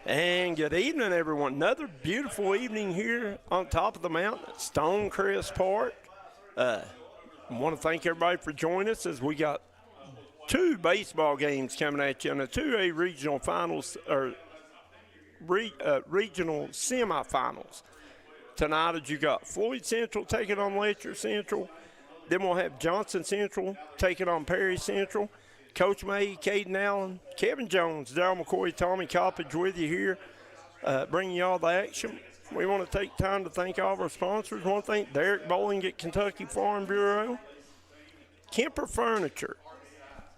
And good evening, everyone. Another beautiful evening here on top of the mountain at Stonecrest Park. I want to thank everybody for joining us as we got two baseball games coming at you in the 2A regional finals or regional semifinals. Tonight, as you got Floyd Central taking on Letcher Central. Then we'll have Johnson Central taking on Perry Central. Coach May, Caden Allen, Kevin Jones, Darryl McCoy, Tommy Coppage with you here, bringing you all the action. We want to take time to thank all of our sponsors. We want to thank Derek Bowling at Kentucky Farm Bureau, Kemper Furniture,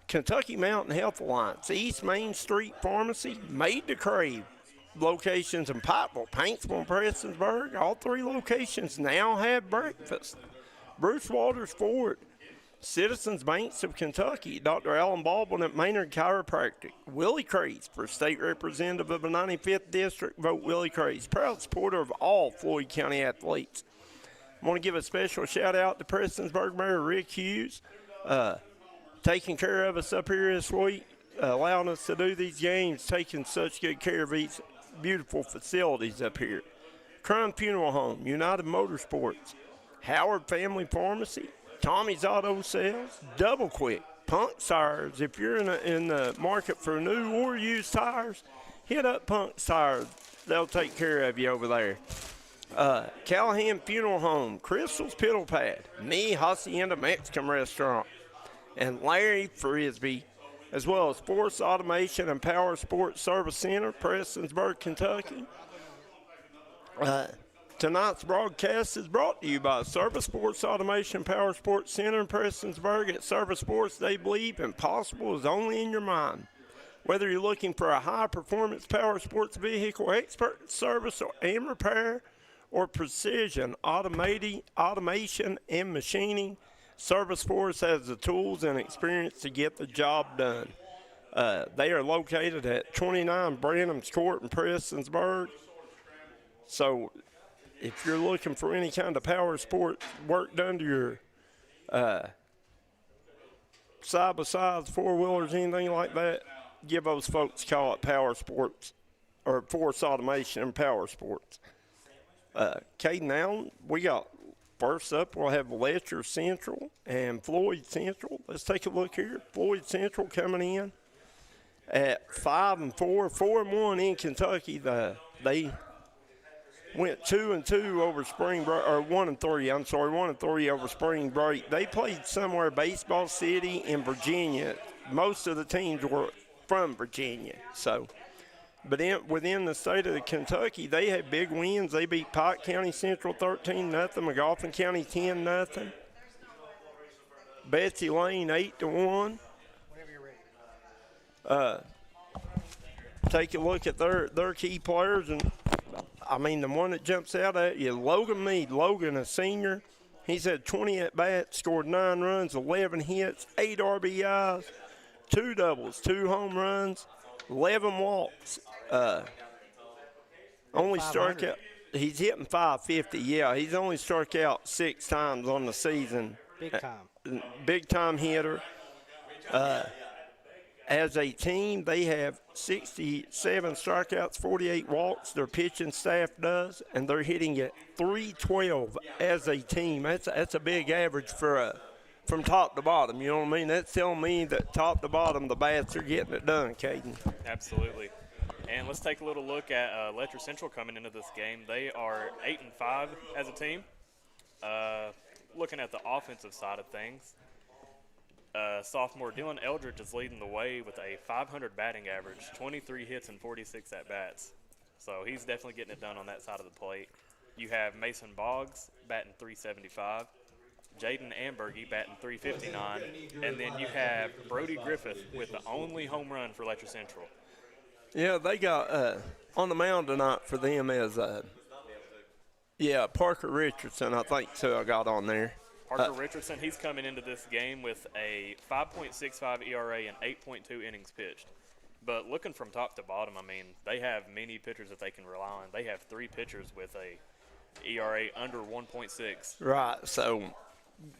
Kentucky Mountain Health Alliance, East Main Street Pharmacy, Made to Crave, locations in Pikeville, Paintsville, and Prestonsburg. All three locations now have breakfast. Bruce Waters Ford, Citizens Banks of Kentucky, Dr. Alan Baldwin at Maynard Chiropractic, Willie Craze for State Representative of the 95th District, vote Willie Craze, proud supporter of all Floyd County athletes. I want to give a special shout out to Prestonsburg Mayor Rick Hughes, taking care of us up here this week, allowing us to do these games, taking such good care of these beautiful facilities up here. Crum Funeral Home, United Motorsports, Howard Family Pharmacy, Tommy's Auto Sales, Double Quick, Punk Tires. If you're in the market for new or used tires, hit up Punk Tires. They'll take care of you over there. Callahan Funeral Home, Crystal's Piddle Pad, Me Hacienda Mexican Restaurant, and Larry Frisbee, as well as Force Automation and Power Sports Service Center, Prestonsburg, Kentucky. Tonight's broadcast is brought to you by Service Sports Automation Power Sports Center in Prestonsburg. At Service Sports, they believe impossible is only in your mind. Whether you're looking for a high-performance power sports vehicle, expert service and repair, or precision automation and machining, Service Force has the tools and experience to get the job done. They are located at 29 Branham's Court in Prestonsburg. So if you're looking for any kind of power sports work done to your side-by-sides, four-wheelers, anything like that, give those folks a call at Power Sports or Force Automation and Power Sports. Caden Allen, we got first up, we'll have Letcher Central and Floyd Central. Let's take a look here. Floyd Central coming in at 5-4, 4-1 in Kentucky. They went 2-2 over spring break, or 1-3. I'm sorry, 1-3 over spring break. They played somewhere Baseball City in Virginia. Most of the teams were from Virginia. So, but within the state of Kentucky, they had big wins. They beat Pike County Central 13-0, McGoffin County 10-0, Betsy Lane 8-1. Whenever you're ready. Take a look at their key players, and I mean, the one that jumps out at you, Logan Meade. Logan, a senior. He's had 20 at-bats, scored 9 runs, 11 hits, 8 RBIs, 2 doubles, 2 home runs, 11 walks. Only struck out. He's hitting 550, yeah. He's only struck out 6 times on the season. Big time. Big time hitter. As a team, they have 67 strikeouts, 48 walks. Their pitching staff does, and they're hitting at .312 as a team. That's a big average for from top to bottom. You know what I mean? That's telling me that top to bottom, the bats are getting it done, Caden. Absolutely. And let's take a little look at Letcher Central coming into this game. They are 8-5 as a team. Looking at the offensive side of things, sophomore Dylan Eldridge is leading the way with a .500 batting average, 23 hits and 46 at-bats. So he's definitely getting it done on that side of the plate. You have Mason Boggs batting .375, Jaden Ambergy batting .359, and then you have Brody Griffith with the only home run for Letcher Central. Yeah, they got on the mound tonight for them is Parker Richardson, I think, so I got on there. Parker Richardson, he's coming into this game with a 5.65 ERA and 8.2 innings pitched. But looking from top to bottom, I mean, they have many pitchers that they can rely on. They have 3 pitchers with a ERA under 1.6. Right, so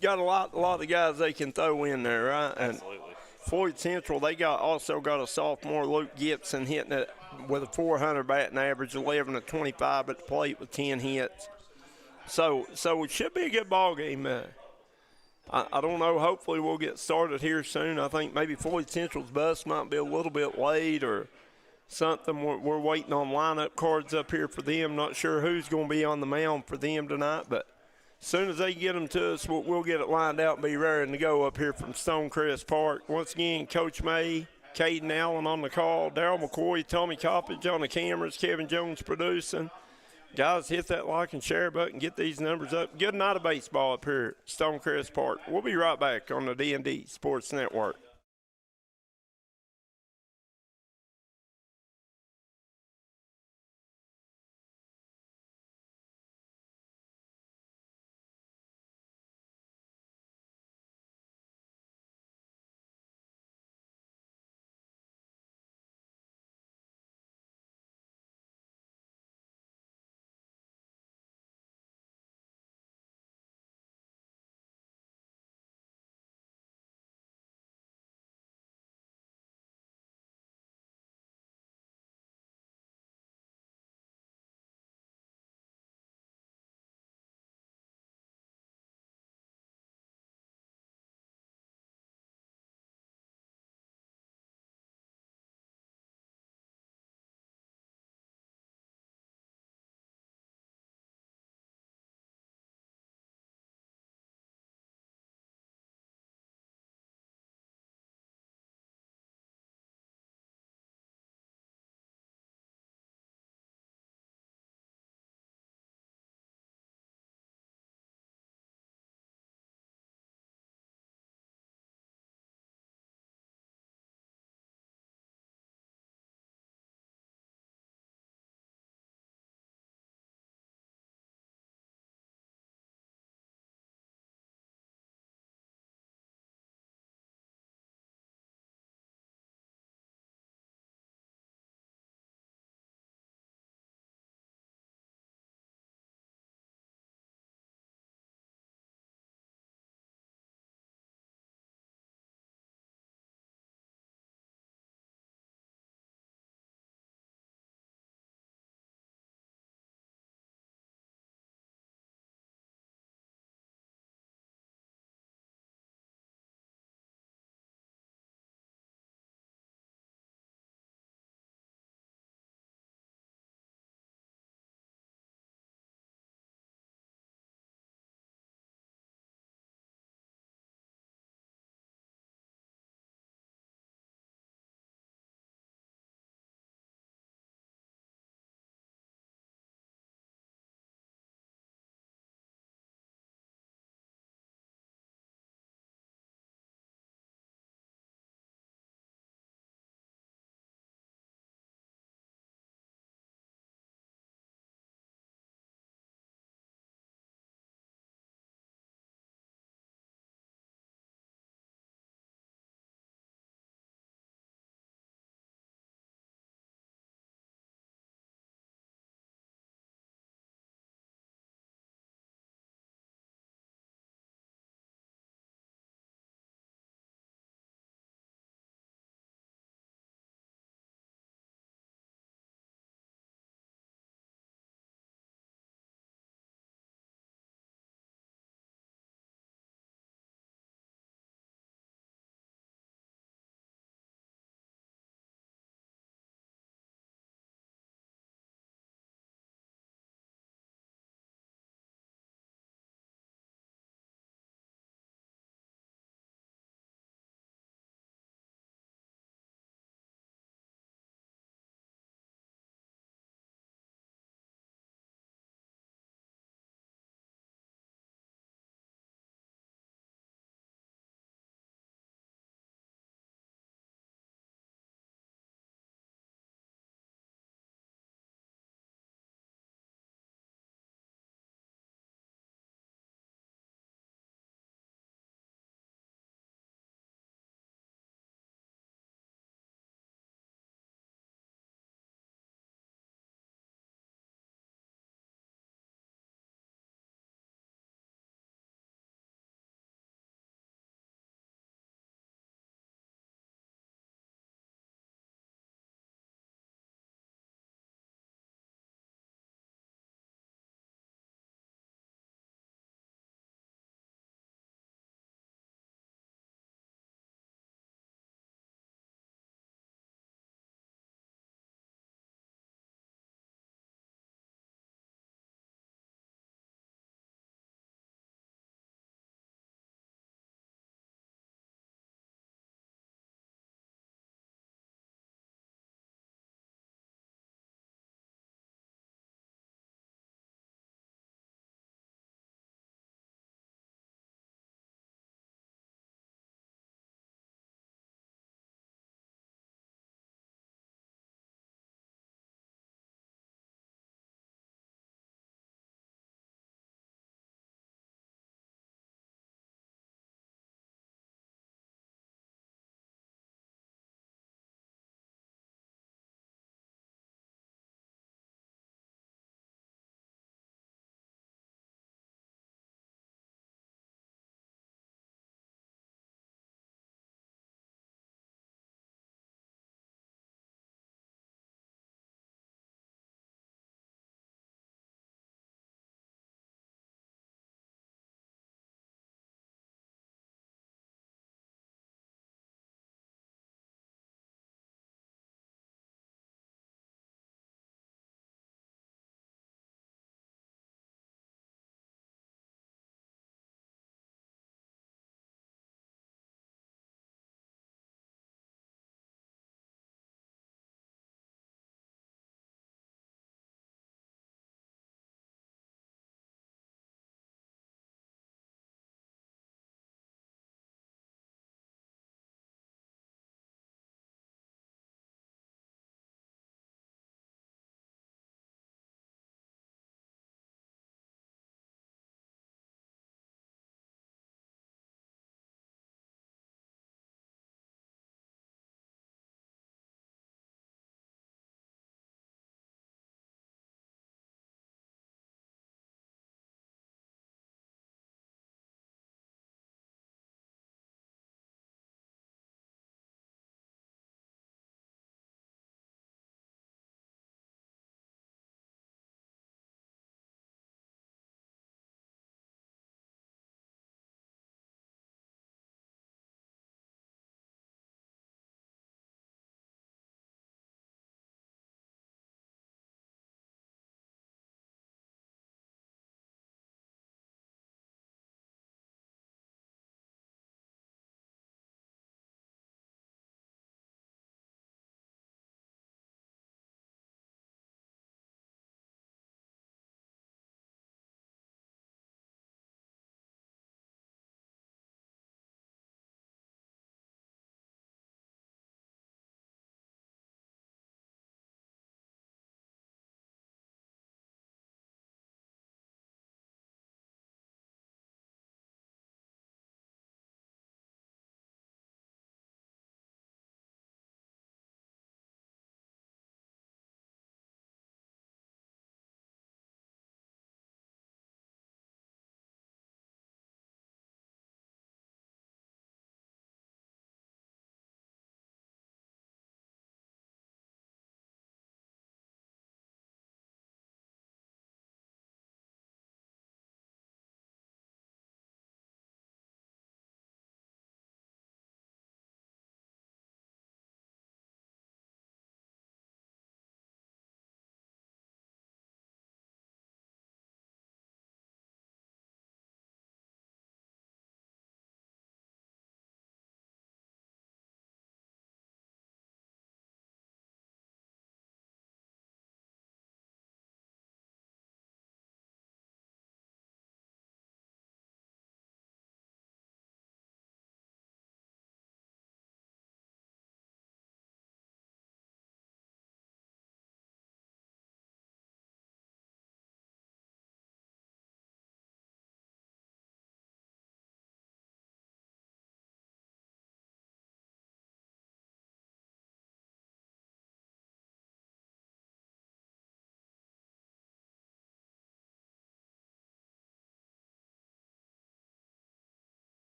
got a lot of guys they can throw in there, right? Absolutely. Floyd Central, they also got a sophomore, Luke Gibson, hitting it with a 400 batting average, 11 to 25 at the plate with 10 hits. So it should be a good ball game. I don't know. Hopefully we'll get started here soon. I think maybe Floyd Central's bus might be a little bit late or something. We're waiting on lineup cards up here for them. Not sure who's going to be on the mound for them tonight, but as soon as they get them to us, we'll get it lined out and be raring to go up here from Stonecrest Park. Once again, Coach May, Caden Allen on the call, Darryl McCoy, Tommy Coppage on the cameras, Kevin Jones producing. Guys, hit that like and share button, get these numbers up. Good night of baseball up here at Stonecrest Park. We'll be right back on the D&D Sports Network.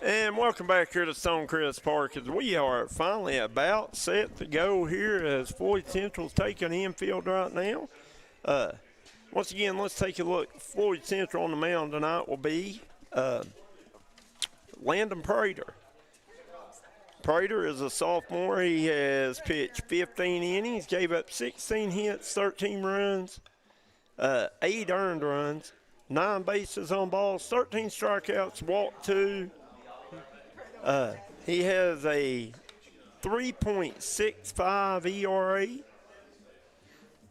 And welcome back here to Stonecrest Park as we are finally about set to go here as Floyd Central's taking the infield right now. Once again, let's take a look. Floyd Central on the mound tonight will be Landon Prater. Prater is a sophomore. He has pitched 15 innings, gave up 16 hits, 13 runs, 8 earned runs, 9 bases on balls, 13 strikeouts, walked 2. He has a 3.65 ERA.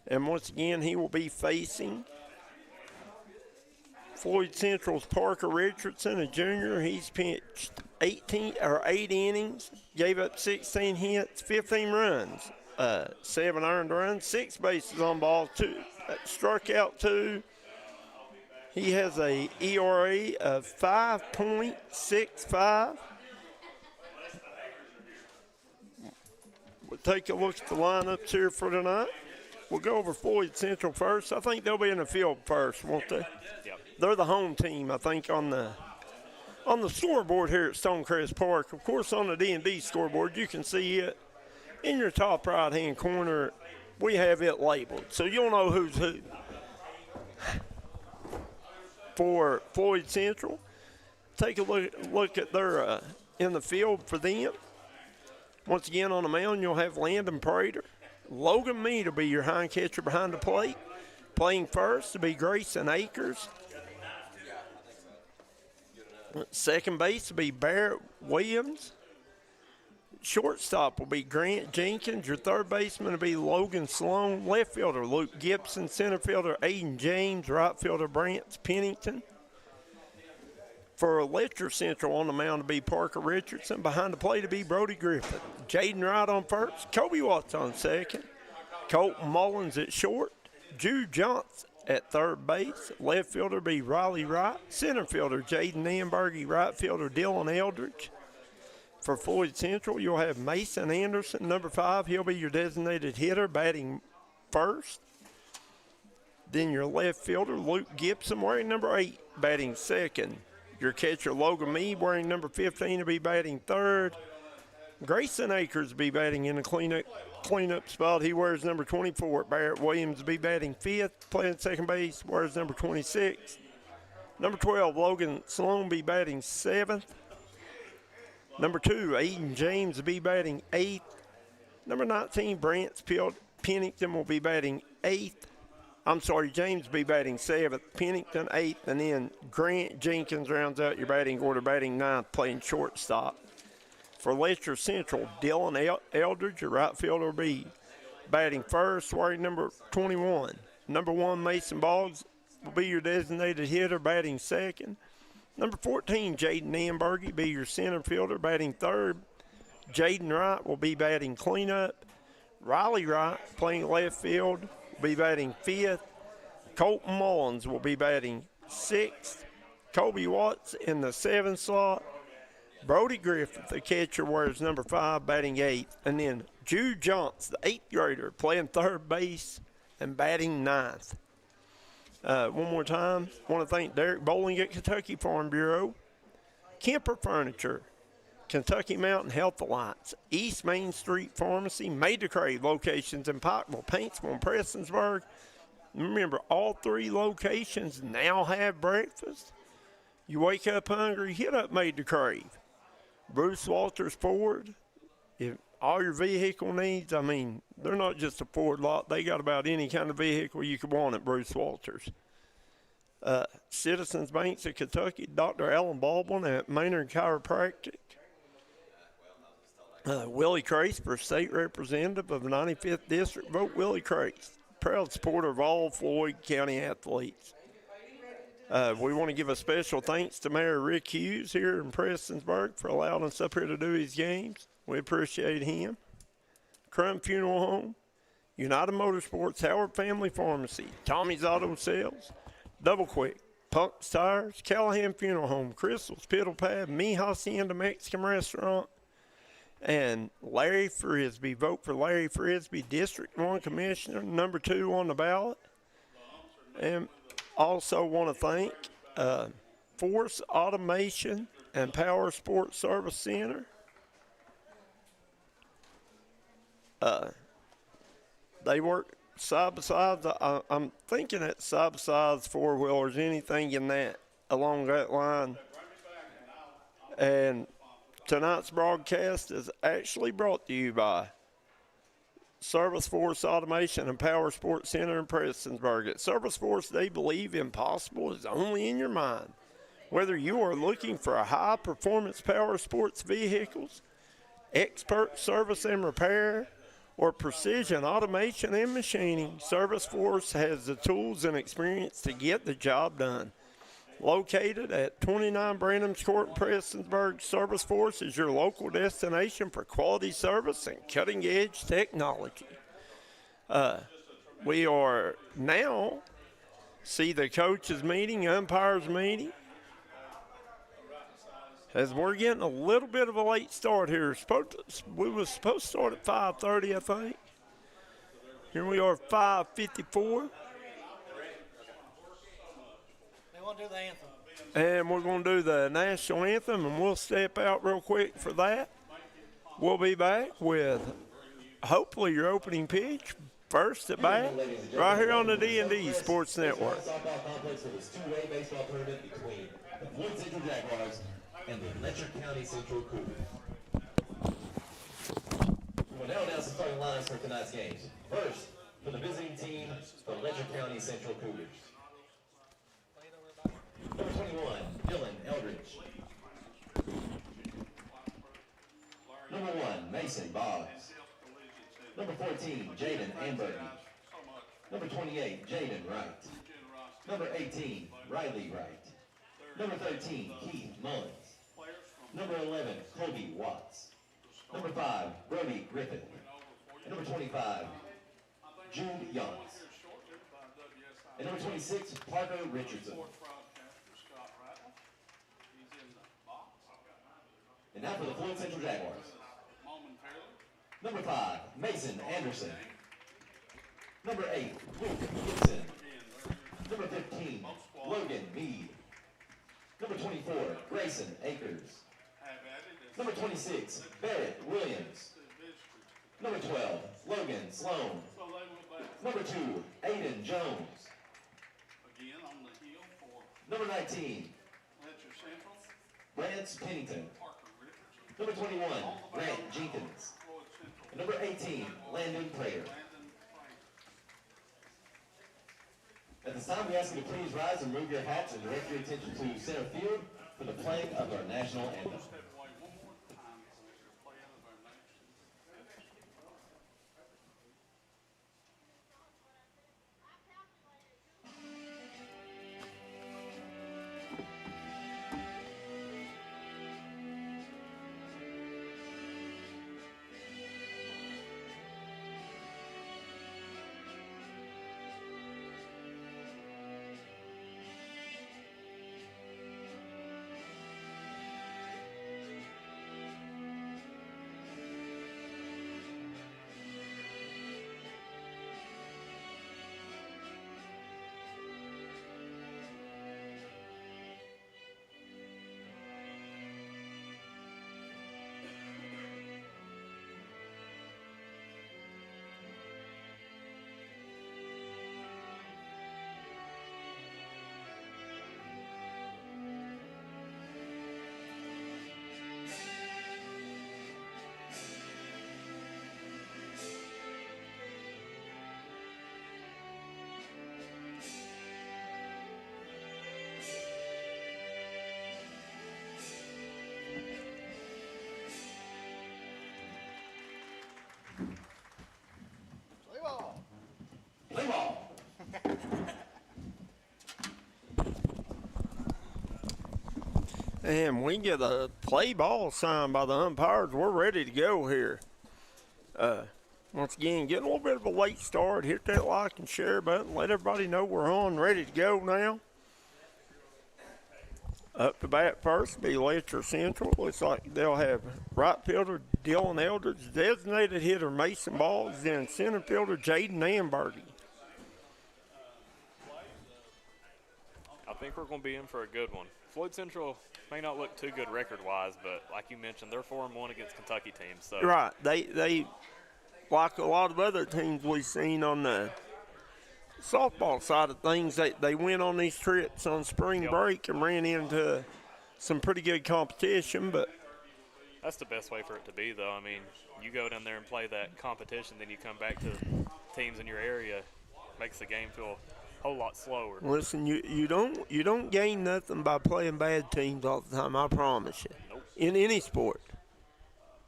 And once again, he will be facing Floyd Central's Parker Richardson, a junior. He's pitched 8 innings, gave up 16 hits, 15 runs, 7 earned runs, 6 bases on balls, 2 struck out 2. He has a ERA of 5.65. We'll take a look at the lineups here for tonight. We'll go over Floyd Central first. I think they'll be in the field first, won't they? Yep. They're the home team, I think, on the scoreboard here at Stonecrest Park. Of course, on the D&D scoreboard, you can see it in your top right-hand corner. We have it labeled, so you'll know who's who. For Floyd Central, take a look at their in the field for them. Once again, on the mound, you'll have Landon Prater. Logan Mead will be your hind catcher behind the plate. Playing first will be Grayson Akers. Second base will be Barrett Williams. Shortstop will be Grant Jenkins. Your third baseman will be Logan Sloan. Left fielder, Luke Gibson. Center fielder, Aiden James. Right fielder, Brant Pennington. For Letcher Central on the mound to be Parker Richardson. Behind the plate to be Brody Griffin. Jaden Wright on first. Kobe Watts on second. Colton Mullins at short. Jude Johnson at third base. Left fielder be Riley Wright. Center fielder Jaden Nambergy. Right fielder Dylan Eldridge. For Floyd Central, you'll have Mason Anderson, number 5. He'll be your designated hitter, batting first. Then your left fielder, Luke Gibson, wearing number 8, batting second. Your catcher, Logan Mead, wearing number 15, will be batting third. Grayson Akers will be batting in the cleanup spot. He wears number 24. Barrett Williams will be batting 5th, playing second base, wears number 26. Number 12, Logan Sloan will be batting 7th. Number 2, Aiden James will be batting 8th. Number 19, Brant Pennington will be batting 8th. James will be batting 7th, Pennington 8th, and then Grant Jenkins rounds out your batting order, batting 9th, playing shortstop. For Letcher Central, Dylan Eldridge, your right fielder, will be batting first, wearing number 21. Number 1, Mason Boggs will be your designated hitter, batting second. Number 14, Jaden Nambergy will be your center fielder, batting third. Jaden Wright will be batting cleanup. Riley Wright, playing left field, will be batting 5th. Colton Mullins will be batting 6th. Kobe Watts in the 7th slot. Brody Griffith, the catcher, wears number 5, batting 8th. And then Jude Johnson, the 8th grader, playing third base and batting 9th. One more time, I want to thank Derek Bowling at Kentucky Farm Bureau, Kemper Furniture, Kentucky Mountain Health Alliance, East Main Street Pharmacy, Made to Crave locations in Pikeville, Paintsville, and Prestonsburg. Remember, all 3 locations now have breakfast. You wake up hungry, hit up Made to Crave. Bruce Walters Ford, if all your vehicle needs, I mean, they're not just a Ford lot. They got about any kind of vehicle you could want at Bruce Walters. Citizens Banks of Kentucky, Dr. Alan Baldwin at Maynard Chiropractic. Willie Crace for State Representative of the 95th District. Vote Willie Crace. Proud supporter of all Floyd County athletes. We want to give a special thanks to Mayor Rick Hughes here in Prestonsburg for allowing us up here to do his games. We appreciate him. Crum Funeral Home, United Motorsports, Howard Family Pharmacy, Tommy's Auto Sales, Double Quick, Punk's Tires, Callahan Funeral Home, Crystal's Piddle Pad, Mi Hacienda Mexican Restaurant, and Larry Frisbee. Vote for Larry Frisbee, District 1 Commissioner, number 2 on the ballot. And also want to thank Force Automation and Power Sports Service Center. They work side by side. I'm thinking that side by sides, four wheelers, anything in that along that line. And tonight's broadcast is actually brought to you by Service Force Automation and Power Sports Center in Prestonsburg. At Service Force, they believe impossible is only in your mind. Whether you are looking for a high-performance power sports vehicles, expert service and repair, or precision automation and machining, Service Force has the tools and experience to get the job done. Located at 29 Branham's Court in Prestonsburg, Service Force is your local destination for quality service and cutting-edge technology. We are now see the coaches meeting, umpires meeting. As we're getting a little bit of a late start here. We were supposed to start at 5:30, I think. Here we are, 5:54. They won't do the anthem. And we're going to do the national anthem, and we'll step out real quick for that. We'll be back with, hopefully, your opening pitch, first at bat, right here on the D&D Sports Network. Softball complex for this two-way baseball tournament between the Floyd Central Jaguars and the Letcher County Central Cougars. We will now announce the starting lines for tonight's games. First, for the visiting team, the Letcher County Central Cougars. Number 21, Dylan Eldridge. Number 1, Mason Boggs. Number 14, Jaden Ambergy. Number 28, Jaden Wright. Number 18, Riley Wright. Number 13, Keith Mullins. Number 11, Colby Watts. Number 5, Brody Griffith. And number 25, Jude Youngs. And number 26, Parker Richardson. And now for the Floyd Central Jaguars. Number 5, Mason Anderson. Number 8, Luke Gibson. Number 15, Logan Mead. Number 24, Grayson Akers. Number 26, Barrett Williams. Number 12, Logan Sloan. Number 2, Aiden Jones. Number 19, Lance Pennington. Number 21, Grant Jenkins. And number 18, Landon Prater. At this time, we ask you to please rise and remove your hats and direct your attention to center field for the playing of our national anthem. Play ball. And we get a play ball sign by the umpires. We're ready to go here. Once again, getting a little bit of a late start. Hit that like and share button. Let everybody know we're on, ready to go now. Up to bat first be Letcher Central. Looks like they'll have right fielder Dylan Eldridge, designated hitter Mason Boggs, then center fielder Jaden Ambergy. I think we're going to be in for a good one. Floyd Central may not look too good record-wise, but like you mentioned, they're 4-1 against Kentucky teams. So Right. They like a lot of other teams we've seen on the softball side of things, they went on these trips on spring break and ran into some pretty good competition, but that's the best way for it to be, though. I mean, you go down there and play that competition, then you come back to teams in your area, makes the game feel a whole lot slower. listen, you don't gain nothing by playing bad teams all the time, I promise you. Nope. In any sport.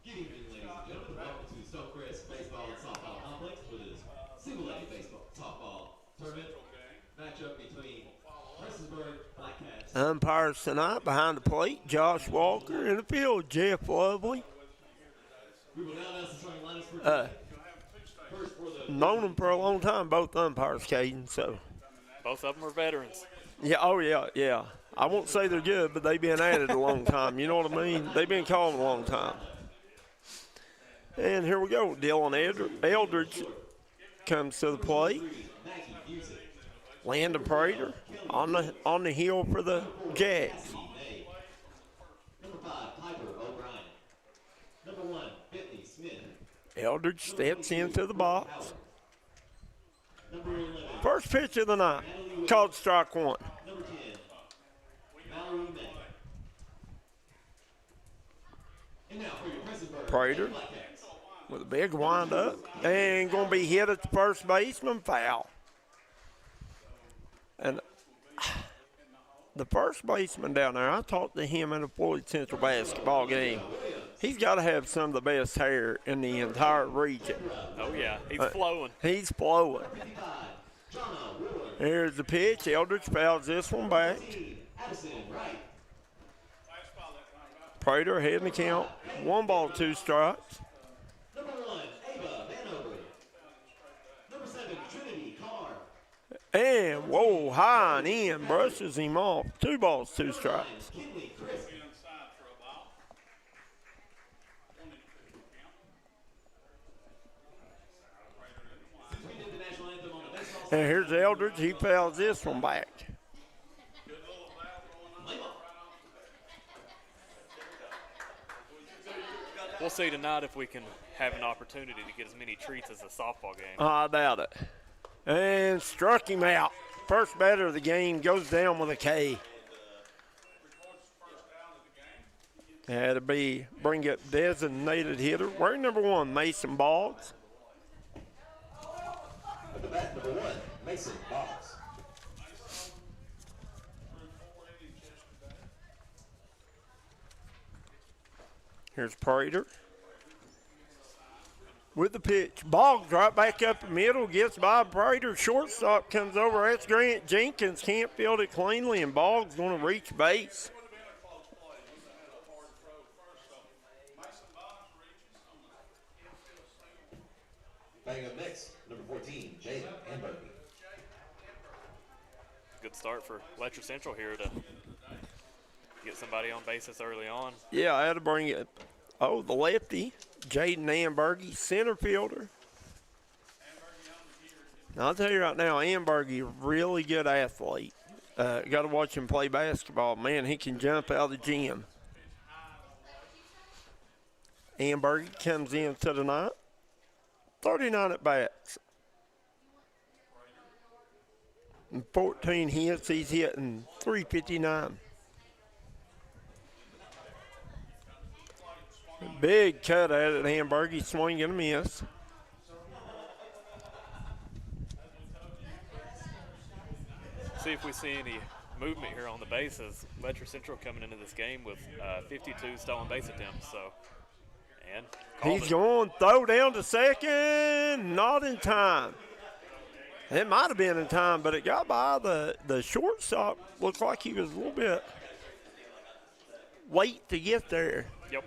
Good evening, ladies and gentlemen. Welcome to Stonecrest Baseball and Softball Complex for this single-A baseball softball tournament matchup between Prestonsburg Blackcats. Umpires tonight behind the plate, Josh Walker. In the field, Jeff Lovely. We will now announce the starting lineups for today. First for the Known them for a long time, both umpires, Caden, so. Both of them are veterans. Yeah, oh yeah. I won't say they're good, but they've been at it a long time. You know what I mean? They've been calling a long time. And here we go. Dylan Eldridge comes to the plate. Landon Prater on the hill for the Jags. Number 5, Piper O'Brien. Number 1, Bentley Smith. Eldridge steps into the box. Number 11, First pitch of the night, called strike one. number 10, Mallory May. And now for your Prestonsburg Prater Blackcats. with a big windup and going to be hit at the first baseman, foul. And the first baseman down there, I talked to him at a Floyd Central basketball game. He's got to have some of the best hair in the entire region. Oh, yeah, he's flowing. He's flowing. Here's the pitch. Eldridge fouls this one back. Addison Wright. Prater ahead in the count. 1 ball, 2 strikes. Number 1, Ava Vanover. Number 7, Trinity Carr. And, whoa, high and in, brushes him off. 2 balls, 2 strikes. Kinley Crisp. Since we did the national anthem on the baseball And here's Eldridge. He fouls this one back. We'll see tonight if we can have an opportunity to get as many treats as a softball game. I doubt it. And struck him out. First batter of the game goes down with a K. Had to bring up designated hitter. We're number 1, Mason Boggs. At the bat, number 1, Mason Boggs. Here's Prater with the pitch. Boggs right back up the middle, gets by Prater. Shortstop comes over. That's Grant Jenkins. Can't field it cleanly, and Boggs going to reach base. Batting up next, number 14, Jaden Amberby. Good start for Letcher Central here to get somebody on bases early on. Yeah, I had to bring it. Oh, the lefty, Jaden Ambergy, center fielder. Now, I'll tell you right now, Ambergy, really good athlete. Got to watch him play basketball. Man, he can jump out of the gym. Ambergy comes in to the night. 39 at bats. And 14 hits. He's hitting .359. Big cut at it, Hamburg. He's swinging and a miss. See if we see any movement here on the bases. Letcher Central coming into this game with 52 stolen base attempts. And he's going throw down to second. Not in time. It might have been in time, but it got by the shortstop. Looked like he was a little bit late to get there. Yep.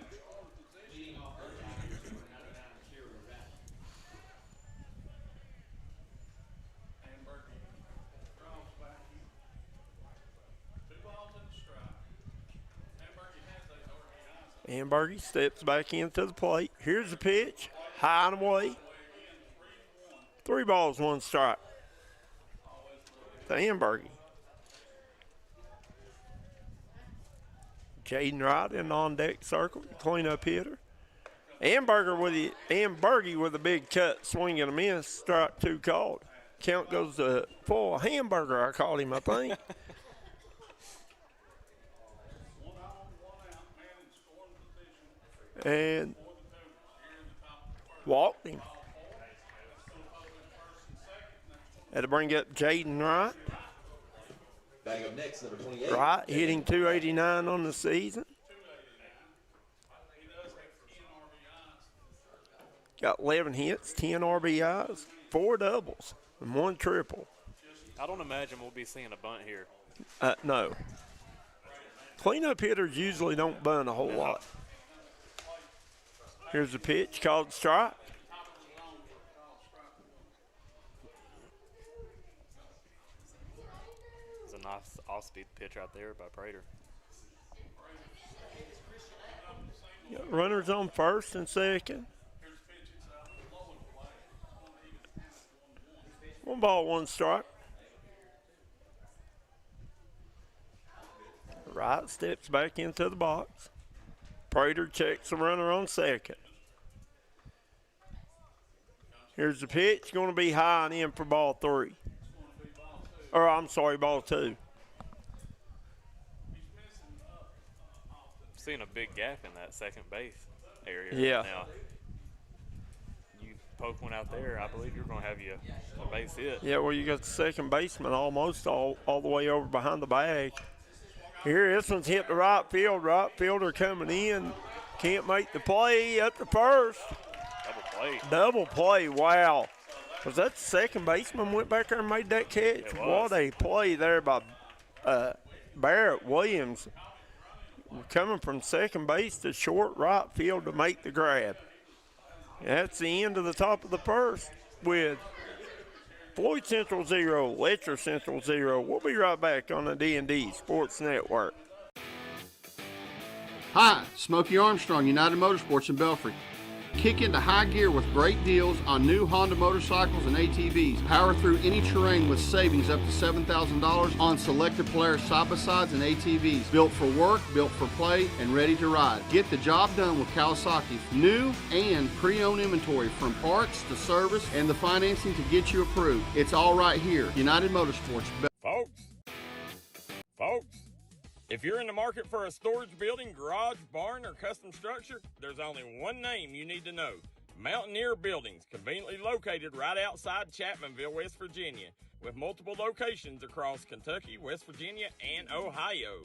Ambergy steps back into the plate. Here's the pitch. High and away. 3 balls, 1 strike. To Ambergy. Jaden Wright in the on-deck circle, cleanup hitter. Bergie with a big cut, swing and a miss, strike 2 called. Count goes to full. Hamburger, I called him, I think. And walked him. Had to bring up Jaden Wright. Batting up next, number 28. Wright hitting 289 on the season. Got 11 hits, 10 RBIs, 4 doubles, and 1 triple. I don't imagine we'll be seeing a bunt here. No. Cleanup hitters usually don't bunt a whole lot. Here's a pitch called strike. It's a nice off-speed pitch out there by Prater. Got runners on first and second. 1 ball, 1 strike. Wright steps back into the box. Prater checks the runner on second. Here's the pitch, going to be high and in for ball 3. Or, I'm sorry, ball 2. Seeing a big gap in that second base area. Yeah. Now, you poke one out there, I believe you're going to have you a base hit. Yeah, well, you got the second baseman almost all the way over behind the bag. Here, this one's hit the right field. Right fielder coming in. Can't make the play up to first. Double play, wow. Was that the second baseman went back there and made that catch? What a play there by Barrett Williams. Coming from second base to short right field to make the grab. That's the end of the top of the first with Floyd Central 0, Letcher Central 0. We'll be right back on the D&D Sports Network. Hi, Smokey Armstrong, United Motorsports in Belfry. Kick into high gear with great deals on new Honda motorcycles and ATVs. Power through any terrain with savings up to $7,000 on selected Polaris side-by-sides and ATVs. Built for work, built for play, and ready to ride. Get the job done with Kawasaki. New and pre-owned inventory from parts to service and the financing to get you approved. It's all right here. United Motorsports. Folks, if you're in the market for a storage building, garage, barn, or custom structure, there's only one name you need to know. Mountaineer Buildings, conveniently located right outside Chapmanville, West Virginia, with multiple locations across Kentucky, West Virginia, and Ohio.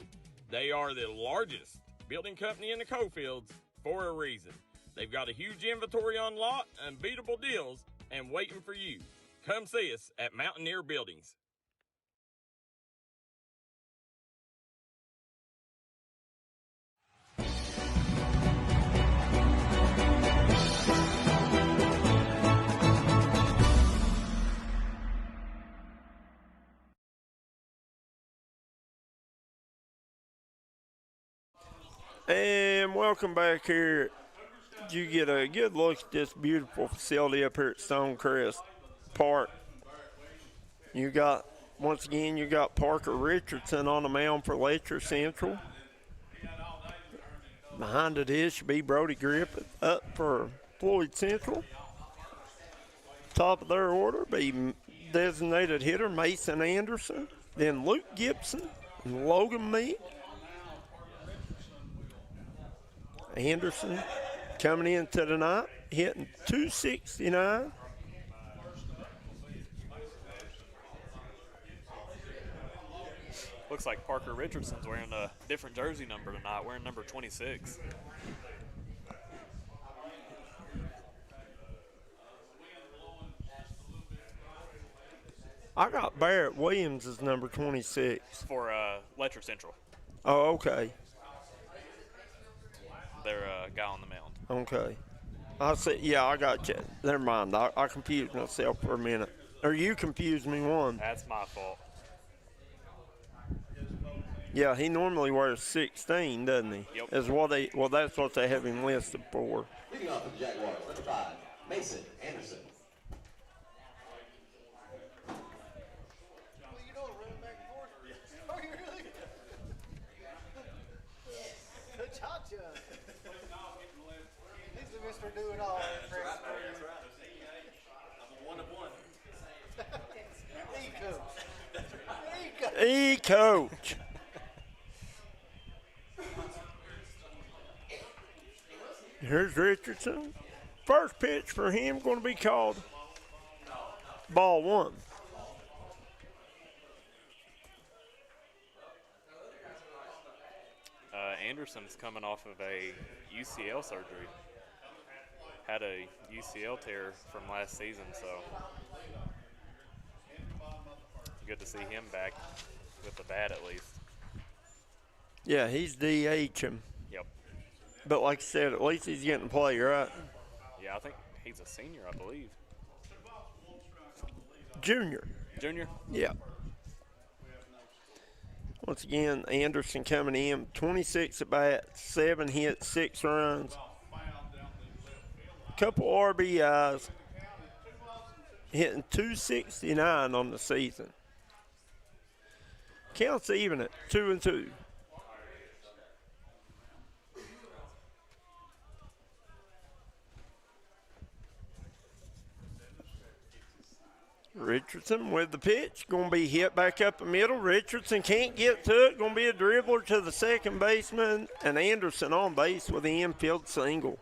They are the largest building company in the coalfields for a reason. They've got a huge inventory on lot, unbeatable deals, and waiting for you. Come see us at Mountaineer Buildings. And welcome back here. You get a good look at this beautiful facility up here at Stonecrest Park. You got, once again, you got Parker Richardson on the mound for Letcher Central. Behind it is should be Brody Griffith up for Floyd Central. Top of their order be designated hitter Mason Anderson, then Luke Gibson and Logan Meade. Anderson coming into tonight, hitting .269. Looks like Parker Richardson's wearing a different jersey number tonight, wearing number 26. I got Barrett Williams as number 26. For Letcher Central. Oh, okay. Their guy on the mound. Okay. I said, yeah, I got you. Never mind. I confused myself for a minute. Or you confused me one. That's my fault. Yeah, he normally wears 16, doesn't he? Yep. Well, that's what they have him listed for. Leading off for the Jaguars, number 5, Mason Anderson. master do it all. E-coach. Here's Richardson. First pitch for him going to be called ball one. Anderson's coming off of a UCL surgery. Had a UCL tear from last season, so good to see him back with the bat at least. Yeah, he's DH'ing. Yep. But like I said, at least he's getting to play, right? Yeah, I think he's a senior, I believe. Junior. Junior? Yeah. Once again, Anderson coming in, 26 at bat, 7 hits, 6 runs. Couple RBIs, hitting 269 on the season. Counts even at 2-2. Richardson with the pitch, going to be hit back up the middle. Richardson can't get to it, going to be a dribbler to the second baseman, and Anderson on base with the infield single.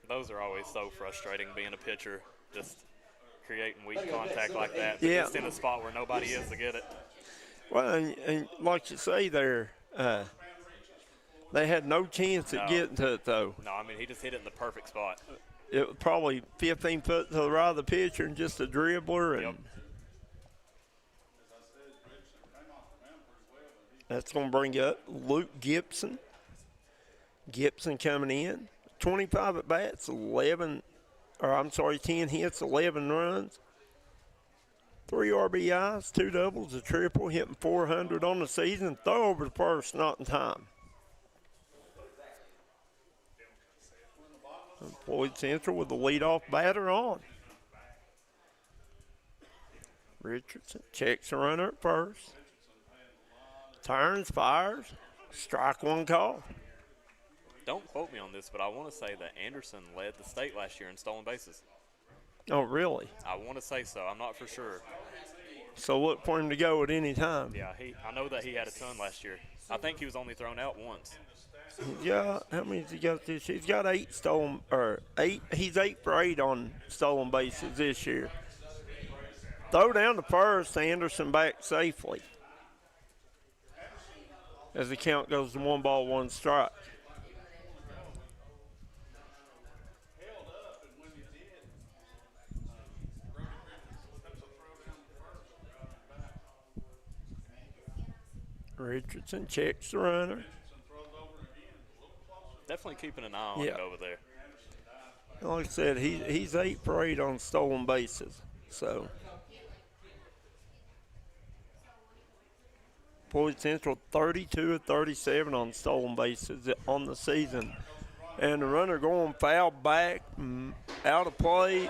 Those are always so frustrating being a pitcher, just creating weak contact like that. Yeah. Just in a spot where nobody is to get it. Well, and like you say there, they had no chance at getting to it, though. No, I mean, he just hit it in the perfect spot. It was probably 15 foot to the right of the pitcher and just a dribbler. And Yep. that's going to bring up Luke Gibson. Gibson coming in. 25 at bats, 10 hits, 11 runs. 3 RBIs, 2 doubles, a triple, hitting 400 on the season. Throw over the first, not in time. Floyd Central with the leadoff batter on. Richardson checks the runner at first. Turns, fires. Strike one call. Don't quote me on this, but I want to say that Anderson led the state last year in stolen bases. Oh, really? I want to say so. I'm not for sure. So look for him to go at any time. Yeah, I know that he had a ton last year. I think he was only thrown out once. Yeah, how many has he got this year? He's got 8 stolen, or 8. He's 8 for 8 on stolen bases this year. Throw down the first, Anderson back safely. As the count goes to 1 ball, 1 strike. Richardson checks the runner. Definitely keeping an eye on it over there. Like I said, he's 8 for 8 on stolen bases. So Floyd Central 32 of 37 on stolen bases on the season. And the runner going foul back, out of play.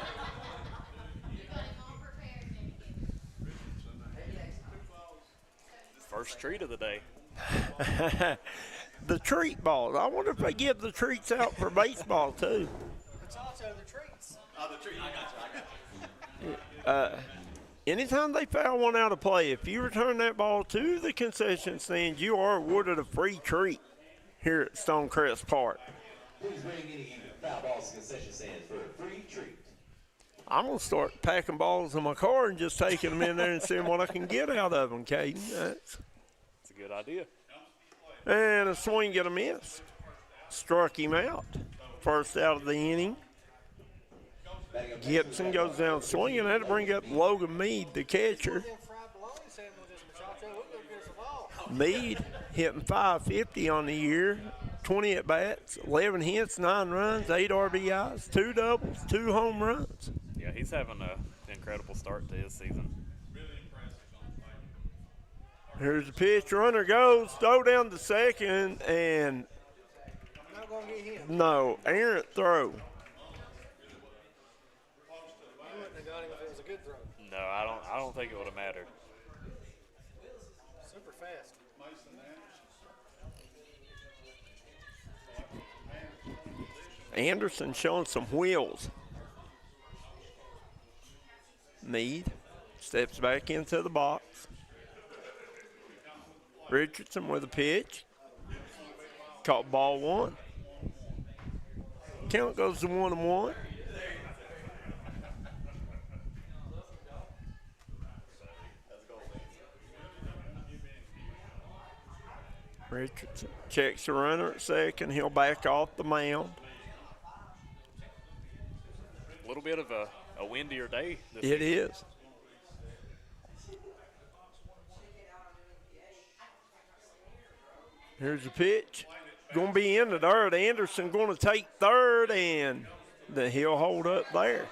First treat of the day. The treat balls. I wonder if they give the treats out for baseball too. Machacho, the treats. Oh, the tree. I got you. Anytime they foul one out of play, if you return that ball to the concession stand, you are awarded a free treat here at Stonecrest Park. Please bring any foul balls to concession stands for a free treat. I'm going to start packing balls in my car and just taking them in there and seeing what I can get out of them, Caden. It's a good idea. And a swing and a miss. Struck him out. First out of the inning. Gibson goes down swinging. That'll bring up Logan Mead, the catcher. Them fried bologna sandwiches, Machacho. We'll go get us a ball. Mead hitting .550 on the year. 20 at bats, 11 hits, 9 runs, 8 RBIs, 2 doubles, 2 home runs. Yeah, he's having an incredible start to his season. Here's the pitch. Runner goes. Throw down to second. And Not going to get him. no, errant throw. You wouldn't have got him if it was a good throw. No, I don't think it would have mattered. Super fast. Anderson showing some wheels. Meade steps back into the box. Richardson with a pitch. Caught ball 1. Count goes to 1-1. Richardson checks the runner at second. He'll back off the mound. A little bit of a windier day this It season. is. Here's the pitch. Going to be in the dirt. Anderson going to take third, and he'll hold up there.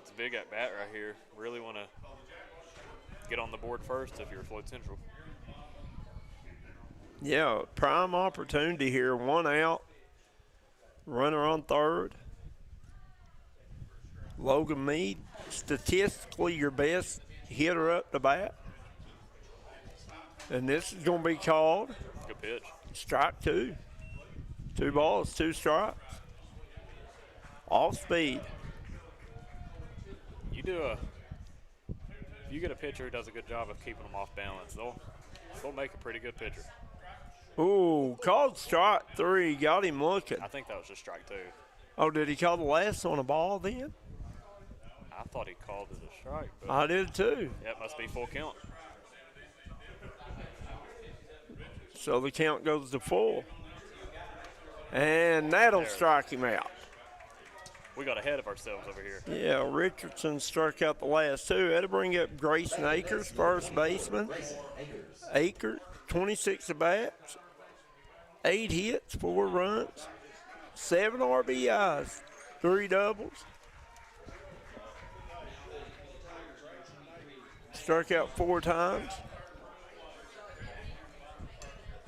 It's a big at bat right here. Really want to get on the board first if you're Floyd Central. Yeah, prime opportunity here. 1 out. Runner on third. Logan Meade, statistically your best hitter up the bat. And this is going to be called Good pitch. strike 2. 2 balls, 2 strikes. Off speed. If you get a pitcher who does a good job of keeping them off balance, they'll make a pretty good pitcher. Ooh, called strike 3. Got him looking. I think that was just strike 2. Oh, did he call the last on a ball then? I thought he called it a strike, but I did too. that must be full count. So the count goes to full. And that'll strike him out. We got ahead of ourselves over here. Yeah, Richardson struck out the last 2. That'll bring up Grayson Akers, first baseman. Akers, 26 at bats, 8 hits, 4 runs, 7 RBIs, 3 doubles. Struck out 4 times.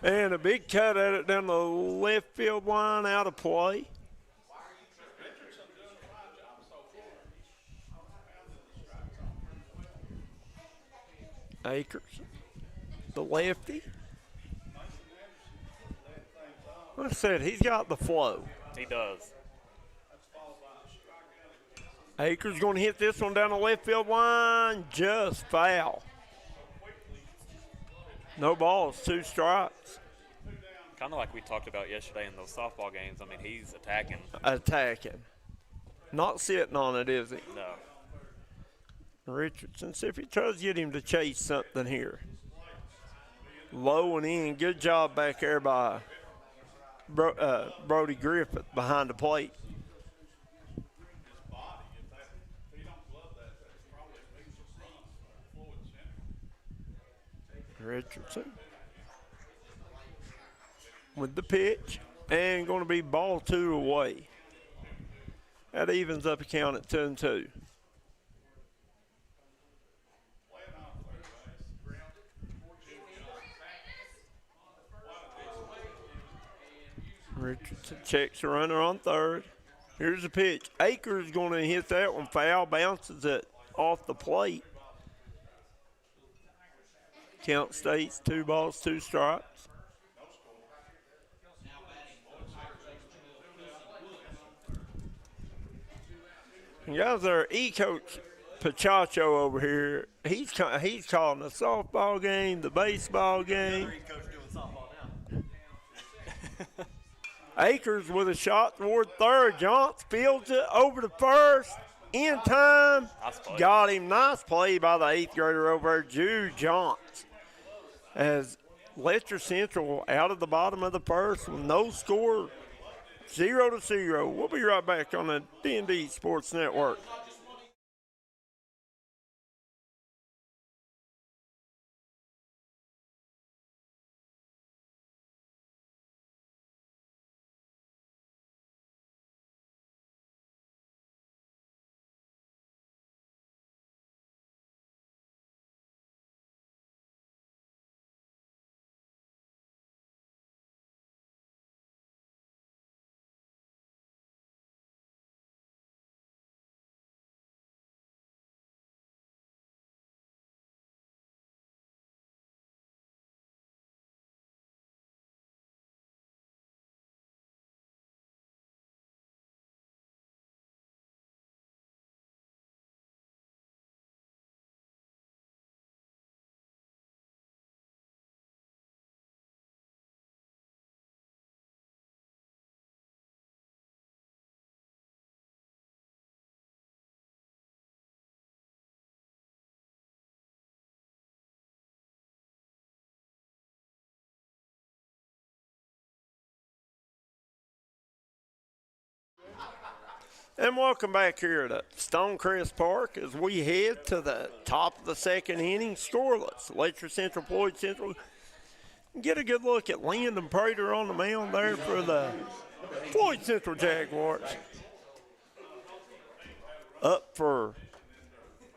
And a big cut at it down the left field line, out of play. Akers, the lefty. Like I said, he's got the flow. He does. Akers going to hit this one down the left field line, just foul. No balls, 2 strikes. Kind of like we talked about yesterday in those softball games. I mean, he's attacking. Attacking. Not sitting on it, is he? No. Richardson, see if he tries to get him to chase something here. Low and in. Good job back there by Brody Griffith behind the plate. Richardson with the pitch, and going to be ball 2 away. That evens up a count at 2-2. Richardson checks the runner on third. Here's the pitch. Akers going to hit that one foul, bounces it off the plate. Count stays 2 balls, 2 strikes. And guys, our E-coach Pachacho over here, he's calling the softball game, the baseball game. Akers with a shot toward third. Johnson fields it over to first. In time. Nice play. Got him. Nice play by the 8th grader over there, Jude Johnson. As Letcher Central out of the bottom of the first with no score, 0-0. We'll be right back on the D&D Sports Network. And welcome back here to Stonecrest Park as we head to the top of the second inning, scoreless. Letcher Central, Floyd Central. Get a good look at Landon Prater on the mound there for the Floyd Central Jaguars. Up for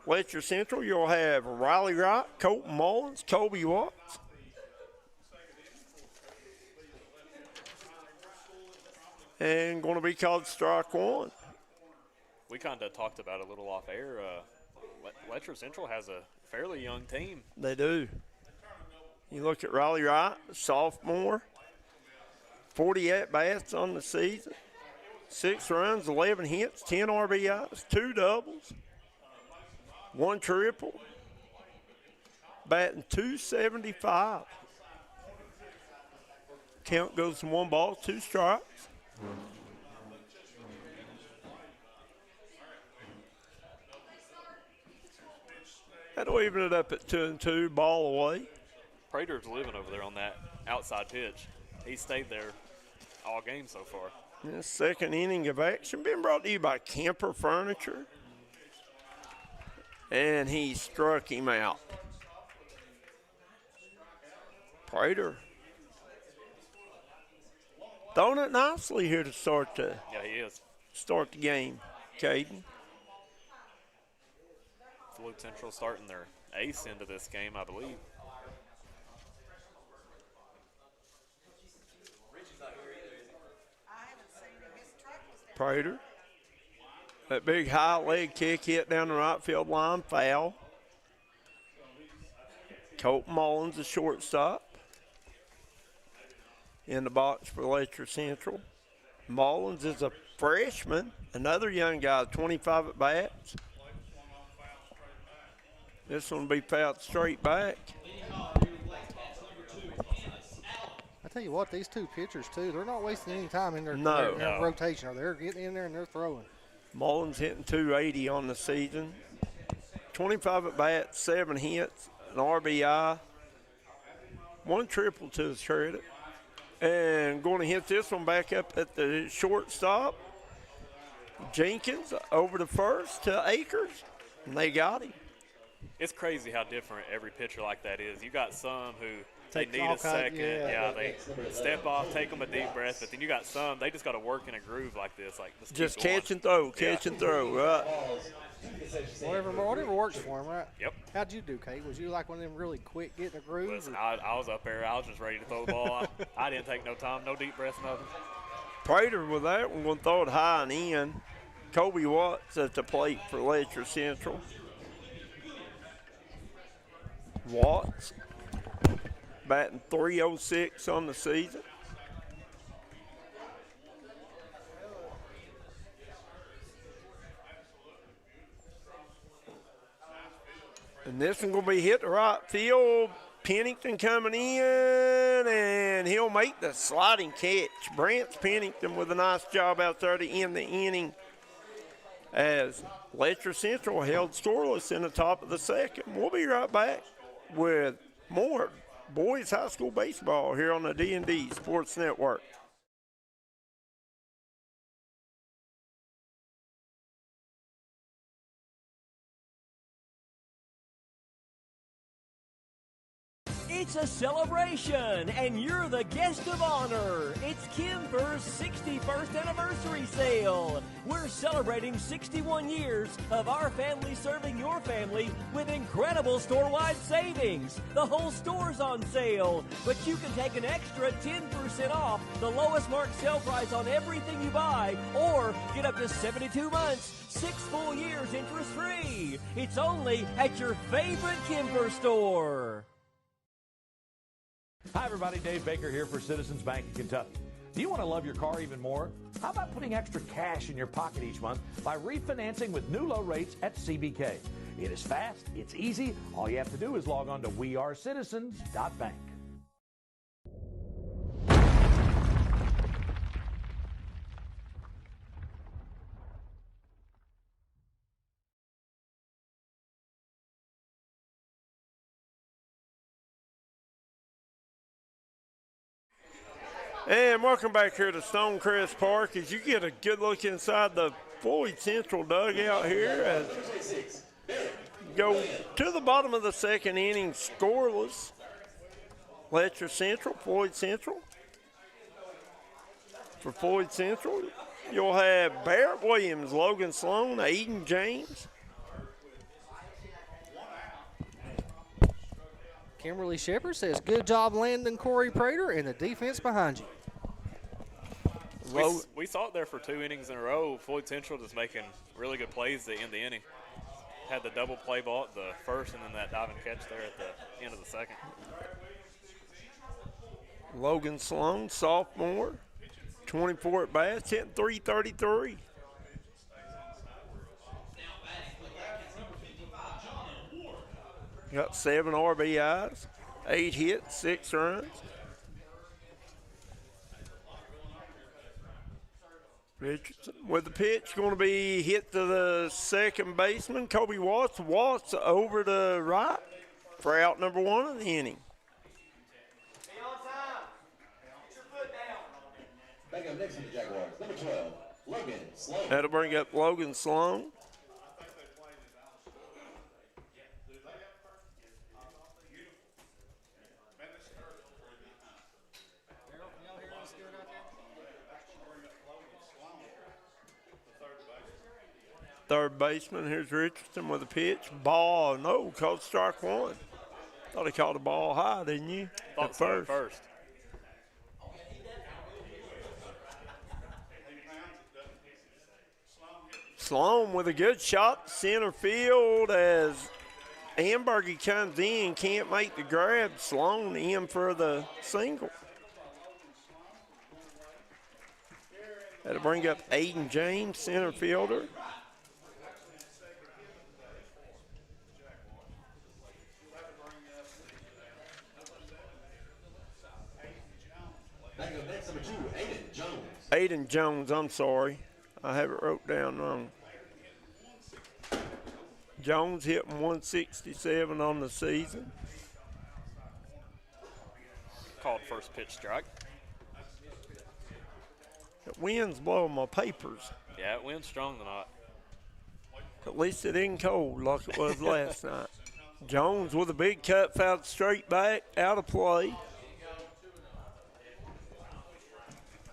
Letcher Central, you'll have Riley Wright, Colton Mullins, Kobe Watts. And going to be called strike one. We kind of talked about it a little off air. Letcher Central has a fairly young team. They do. You look at Riley Wright, sophomore, 40 at-bats on the season, 6 runs, 11 hits, 10 RBIs, 2 doubles, 1 triple, batting .275. Count goes to 1 ball, 2 strikes. That'll even it up at 2-2, ball away. Prater's living over there on that outside pitch. He stayed there all game so far. This second inning of action being brought to you by Camper Furniture. And he struck him out. Prater throwing it nicely here to start the game, Caden. Floyd Central starting their ace into this game, I believe. Prater. That big high leg kick hit down the right field line, foul. Colton Mullins, the shortstop. In the box for Letcher Central. Mullins is a freshman, another young guy, 25 at bats. This one will be fouled straight back. I tell you what, these two pitchers, too, they're not wasting any time in their rotation. They're getting in there and they're throwing. Mullins hitting .280 on the season. 25 at bats, 7 hits, an RBI, 1 triple to his credit. And going to hit this one back up at the shortstop. Jenkins over to first to Akers, and they got him. It's crazy how different every pitcher like that is. You got some who they need a second. They step off, take them a deep breath. But then you got some, they just got to work in a groove like this. Like just catch and throw, catch and throw, right? Whatever works for him, right? Yep. How'd you do, Kate? Was you like one of them really quick getting a groove? Listen, I was up there. I was just ready to throw the ball. I didn't take no time, no deep breath, nothing. Prater with that one going to throw it high and in. Kobe Watts at the plate for Letcher Central. Watts batting .306 on the season. And this one going to be hit to right field. Pennington coming in, and he'll make the sliding catch. Brant Pennington with a nice job out there to end the inning as Letcher Central held scoreless in the top of the second. We'll be right back with more boys high school baseball here on the D&D Sports Network. It's a celebration, and you're the guest of honor. It's Kimber's 61st anniversary sale. We're celebrating 61 years of our family serving your family with incredible store-wide savings. The whole store's on sale, but you can take an extra 10% off the lowest marked sale price on everything you buy, or get up to 72 months, 6 full years interest-free. It's only at your favorite Kimber store. Hi, everybody. Dave Baker here for Citizens Bank of Kentucky. Do you want to love your car even more? How about putting extra cash in your pocket each month by refinancing with new low rates at CBK? It is fast. It's easy. All you have to do is log on to wearecitizens.bank. And welcome back here to Stonecrest Park as you get a good look inside the Floyd Central dugout here as go to the bottom of the second inning scoreless. Letcher Central, Floyd Central. For Floyd Central, you'll have Barrett Williams, Logan Sloan, Aiden James. Kimberly Shepard says, good job landing Corey Prater and the defense behind you. We saw it there for 2 innings in a row. Floyd Central just making really good plays to end the inning. Had the double play ball at the first and then that diving catch there at the end of the second. Logan Sloan, sophomore, 24 at bats, hitting .333. Got 7 RBIs, 8 hits, 6 runs. Richardson with the pitch, going to be hit to the second baseman, Kobe Watts. Watts over to right for out number 1 of the inning. Back up next to the Jaguars, number 12, Logan Sloan. That'll bring up Logan Sloan. Third baseman, here's Richardson with a pitch. Ball, no, called strike 1. Thought he called the ball high, didn't you? Thought so at first. Sloan with a good shot to center field as Ambergy comes in, can't make the grab. Sloan in for the single. That'll bring up Aiden James, center fielder. Back up next, number 2, Aiden Jones. Aiden Jones, I'm sorry. I have it wrote down wrong. Jones hitting 167 on the season. Called first pitch strike. The wind's blowing my papers. Yeah, it wind's strong tonight. At least it ain't cold like it was last night. Jones with a big cut, fouled straight back, out of play.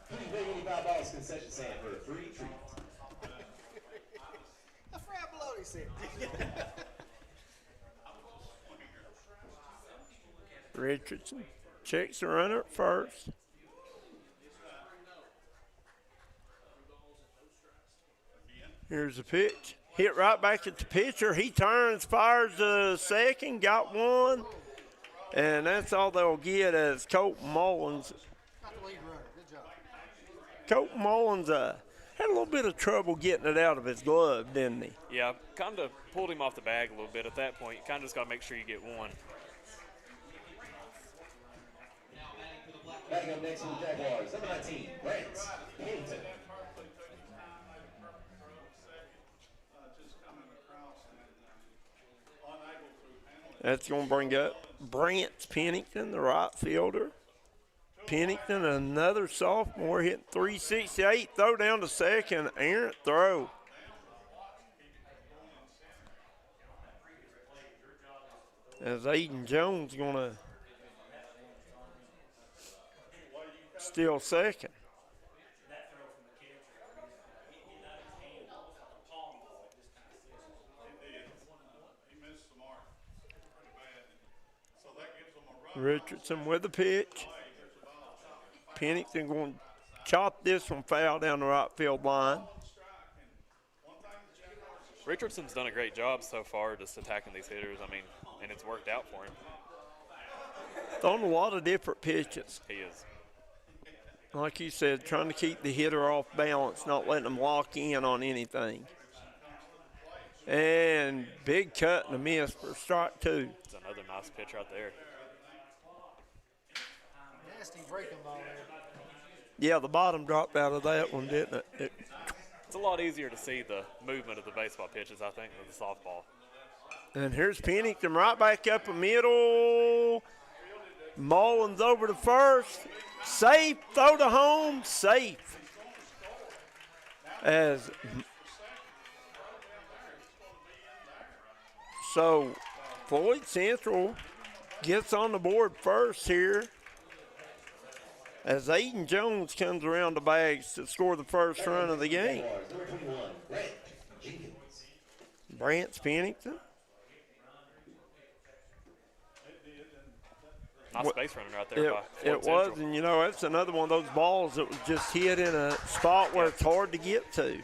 Please bring 85 balls concession stand for a free treat. A frat below, he said. Richardson checks the runner at first. Here's the pitch. Hit right back at the pitcher. He turns, fires to second, got one. And that's all they'll get as Colt Mullins. Colt Mullins had a little bit of trouble getting it out of his glove, didn't he? Yeah, kind of pulled him off the bag a little bit at that point. You kind of just got to make sure you get one. Batting up next to the Jaguars, number 19, Brent Pennington. That's going to bring up Brent Pennington, the right fielder. Pennington, another sophomore, hitting .368. Throw down to second, errant throw. As Aiden Jones going to steal second. Richardson with the pitch. Pennington going to chop this one foul down the right field line. Richardson's done a great job so far just attacking these hitters. I mean, and it's worked out for him. Throwing a lot of different pitches. He is. Like you said, trying to keep the hitter off balance, not letting them lock in on anything. And big cut and a miss for strike 2. It's another nice pitch right there. Nasty breaking ball there. Yeah, the bottom dropped out of that one, didn't it? It's a lot easier to see the movement of the baseball pitches, I think, than the softball. And here's Pennington right back up the middle. Mullins over to first. Safe, throw to home, safe. As So Floyd Central gets on the board first here as Aiden Jones comes around the bags to score the first run of the game. Number 21, Brett Jenkins. Brant Pennington. Nice base running right there by Floyd It Central. was, and you know, that's another one of those balls that was just hit in a spot where it's hard to get to.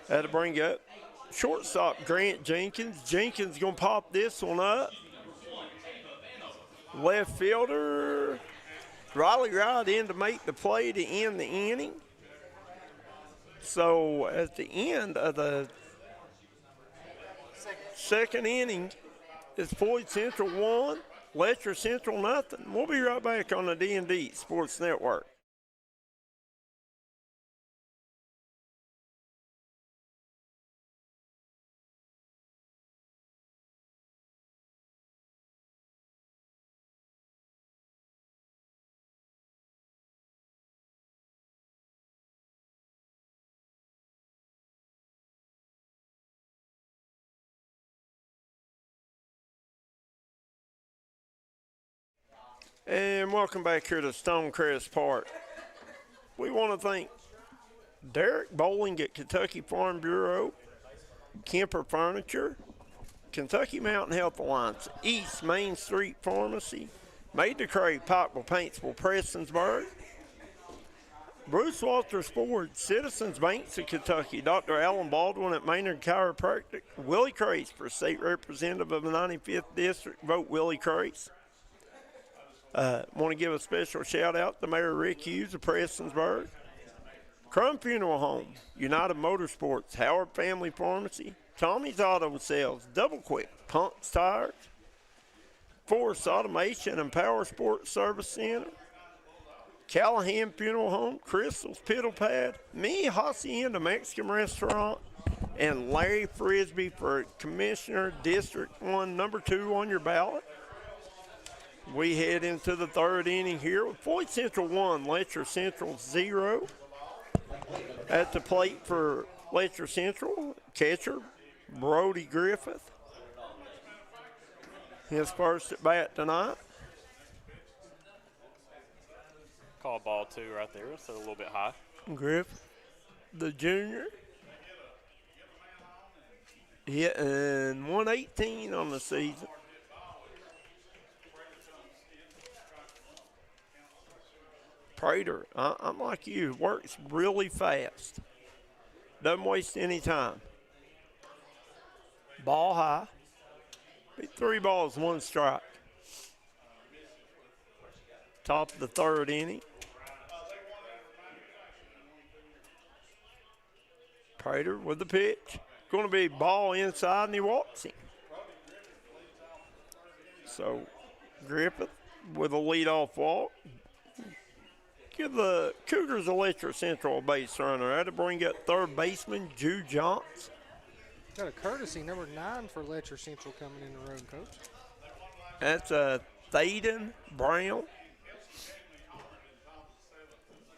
Had to bring up shortstop Grant Jenkins. Jenkins going to pop this one up. Left fielder Riley Wright in to make the play to end the inning. So at the end of the second inning, it's Floyd Central 1, Letcher Central nothing. We'll be right back on the D&D Sports Network. And welcome back here to Stonecrest Park. We want to thank Derek Bowling at Kentucky Farm Bureau, Kemper Furniture, Kentucky Mountain Health Alliance, East Main Street Pharmacy, Made to Crave, Pikeville, Paintsville, Prestonsburg, Bruce Walters Ford, Citizens Banks of Kentucky, Dr. Alan Baldwin at Maynard Chiropractic, Willie Crace for State Representative of the 95th District, vote Willie Crace. Want to give a special shout out to Mayor Rick Hughes of Prestonsburg, Crum Funeral Home, United Motorsports, Howard Family Pharmacy, Tommy's Auto Sales, Double Quick, Pumps Tires, Force Automation and Power Sports Service Center, Callahan Funeral Home, Crystal's Piddle Pad, Mi Hacienda Mexican Restaurant, and Larry Frisbee for Commissioner District 1, number 2 on your ballot. We head into the third inning here with Floyd Central 1, Letcher Central 0. At the plate for Letcher Central, catcher Brody Griffith. His first at bat tonight. Call ball 2 right there, so a little bit high. Griffith, the junior, hitting 118 on the season. Prater, I'm like you, works really fast. Doesn't waste any time. Ball high. 3 balls, 1 strike. Top of the third inning. Prater with the pitch. Going to be ball inside, and he walks him. So Griffith with a leadoff walk. Give the Cougars a Letcher Central base runner. Had to bring up third baseman Jude Johnson. Got a courtesy, number 9 for Letcher Central coming in the road, Coach. That's Thaden Brown.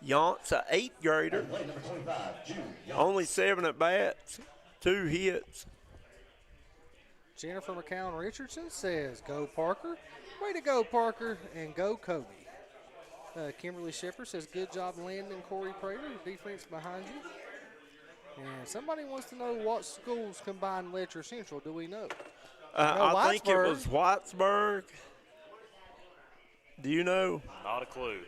Yance, an 8th grader. Only 7 at bats, 2 hits. Jennifer McCown Richardson says, "Go Parker." Way to go, Parker, and go Kobe. Kimberly Shepard says, "Good job landing Corey Prater, defense behind you." And somebody wants to know what schools combine Letcher Central. Do we know? I think it was Whitesburg. Do you know? Not a clue.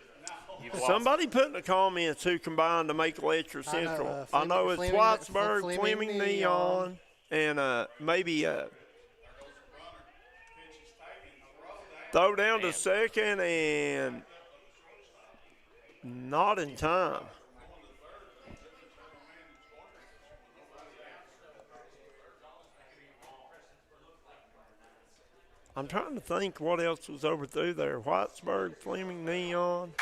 Somebody put in the comments who combined to make Letcher Central. I know it's Whitesburg, Fleming Neon, and maybe throw down to second and not in time. I'm trying to think what else was over through there. Whitesburg, Fleming Neon.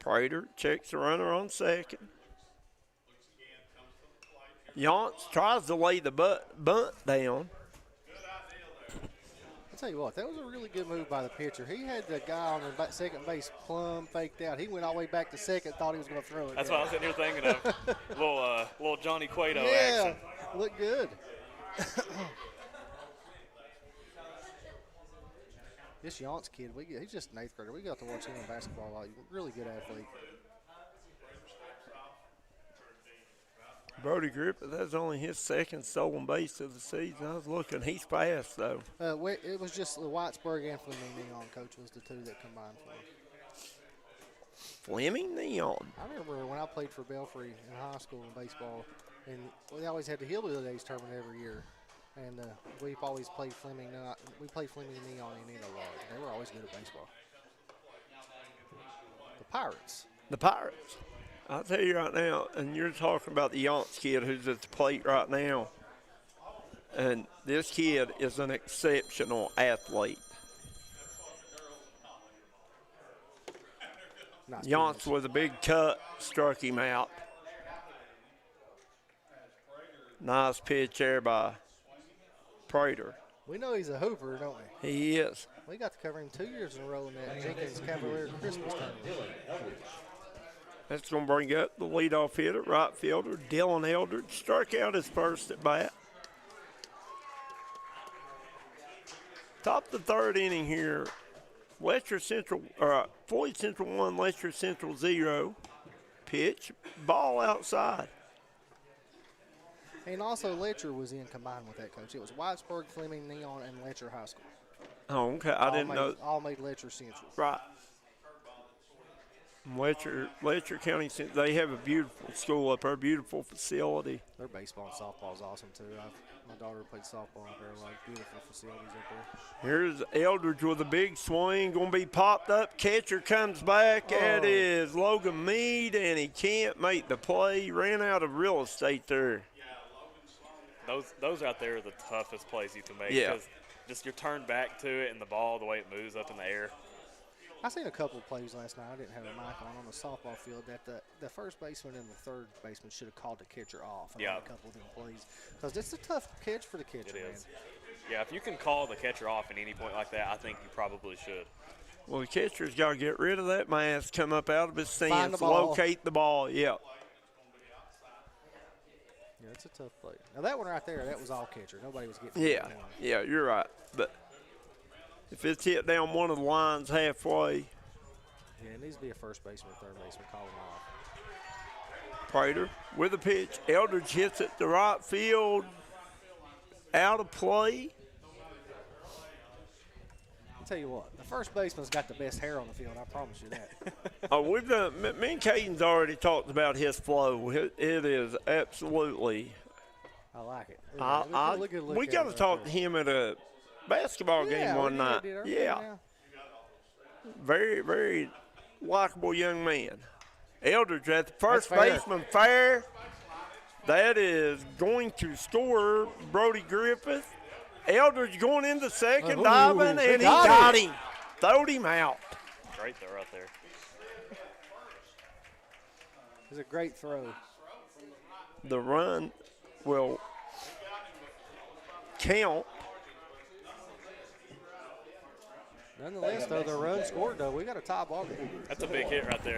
Prater checks the runner on second. Yance tries to lay the bunt down. tell you what, that was a really good move by the pitcher. He had the guy on the second base plumb faked out. He went all the way back to second, thought he was going to throw it. That's what I was sitting here thinking of. little Johnny Cueto yeah, action. looked good. This Yance kid, he's just an 8th grader. We got to watch him in basketball a lot. Really good athlete. Brody Griffith, that's only his second stolen base of the season. I was looking. He's fast, though. It was just the Whitesburg and Fleming Neon coach was the two that combined for him. Fleming Neon. I remember when I played for Belfry in high school in baseball, and we always had the Hillbilly Days tournament every year. And we've always played Fleming. We played Fleming and Neon in Nino Lodge. They were always good at baseball. The Pirates. The Pirates. I'll tell you right now, and you're talking about the Yance kid who's at the plate right now. And this kid is an exceptional athlete. Nice Yance with a big cut, struck him out. Nice pitch there by Prater. We know he's a hooper, don't we? He is. We got to cover him 2 years in a row in that Jenkins Cavalier Christmas tournament. That's going to bring up the leadoff hitter, right fielder, Dylan Eldridge. Struck out his first at bat. Top of the third inning here. Floyd Central 1, Letcher Central 0. Pitch, ball outside. And also Letcher was in combined with that coach. It was Whitesburg, Fleming, Neon, and Letcher High School. Oh, okay. I didn't know. All made Letcher Central. Right. Letcher County, they have a beautiful school up there, beautiful facility. Their baseball and softball is awesome, too. My daughter played softball up there. A lot of beautiful facilities up there. Here's Eldridge with a big swing, going to be popped up. Catcher comes back. That is Logan Mead, and he can't make the play. He ran out of real estate there. Those out there are the toughest plays you can make. Yeah. Because just you're turned back to it, and the ball, the way it moves up in the air. I seen a couple of plays last night. I didn't have a mic on the softball field that the first baseman and the third baseman should have called the catcher off. Yeah. A couple of them plays. Because it's a tough catch for the catcher, It man. is. Yeah, if you can call the catcher off at any point like that, I think you probably should. Well, the catcher's got to get rid of that mask, come up out of his Find stance, the ball. locate the ball. Yeah. Yeah, it's a tough play. Now, that one right there, that was all catcher. Nobody was getting Yeah, yeah, you're right. But if it's hit down one of the lines halfway. Yeah, it needs to be a first baseman or third baseman. Call them off. Prater with a pitch. Eldridge hits it to right field. Out of play. I'll tell you what, the first baseman's got the best hair on the field. I promise you that. Oh, we've done. Me and Caden's already talked about his flow. It is absolutely. I like it. We got to talk to him at a basketball game one night. Yeah. Very, very likable young man. Eldridge at the first baseman, fair. That is going to score Brody Griffith. Eldridge going into second, diving, and he got him. Throwed him out. Great throw right there. It was a great throw. The run will count. Nonetheless, though, the run scored, though. We got a tie ball game. That's a big hit right there.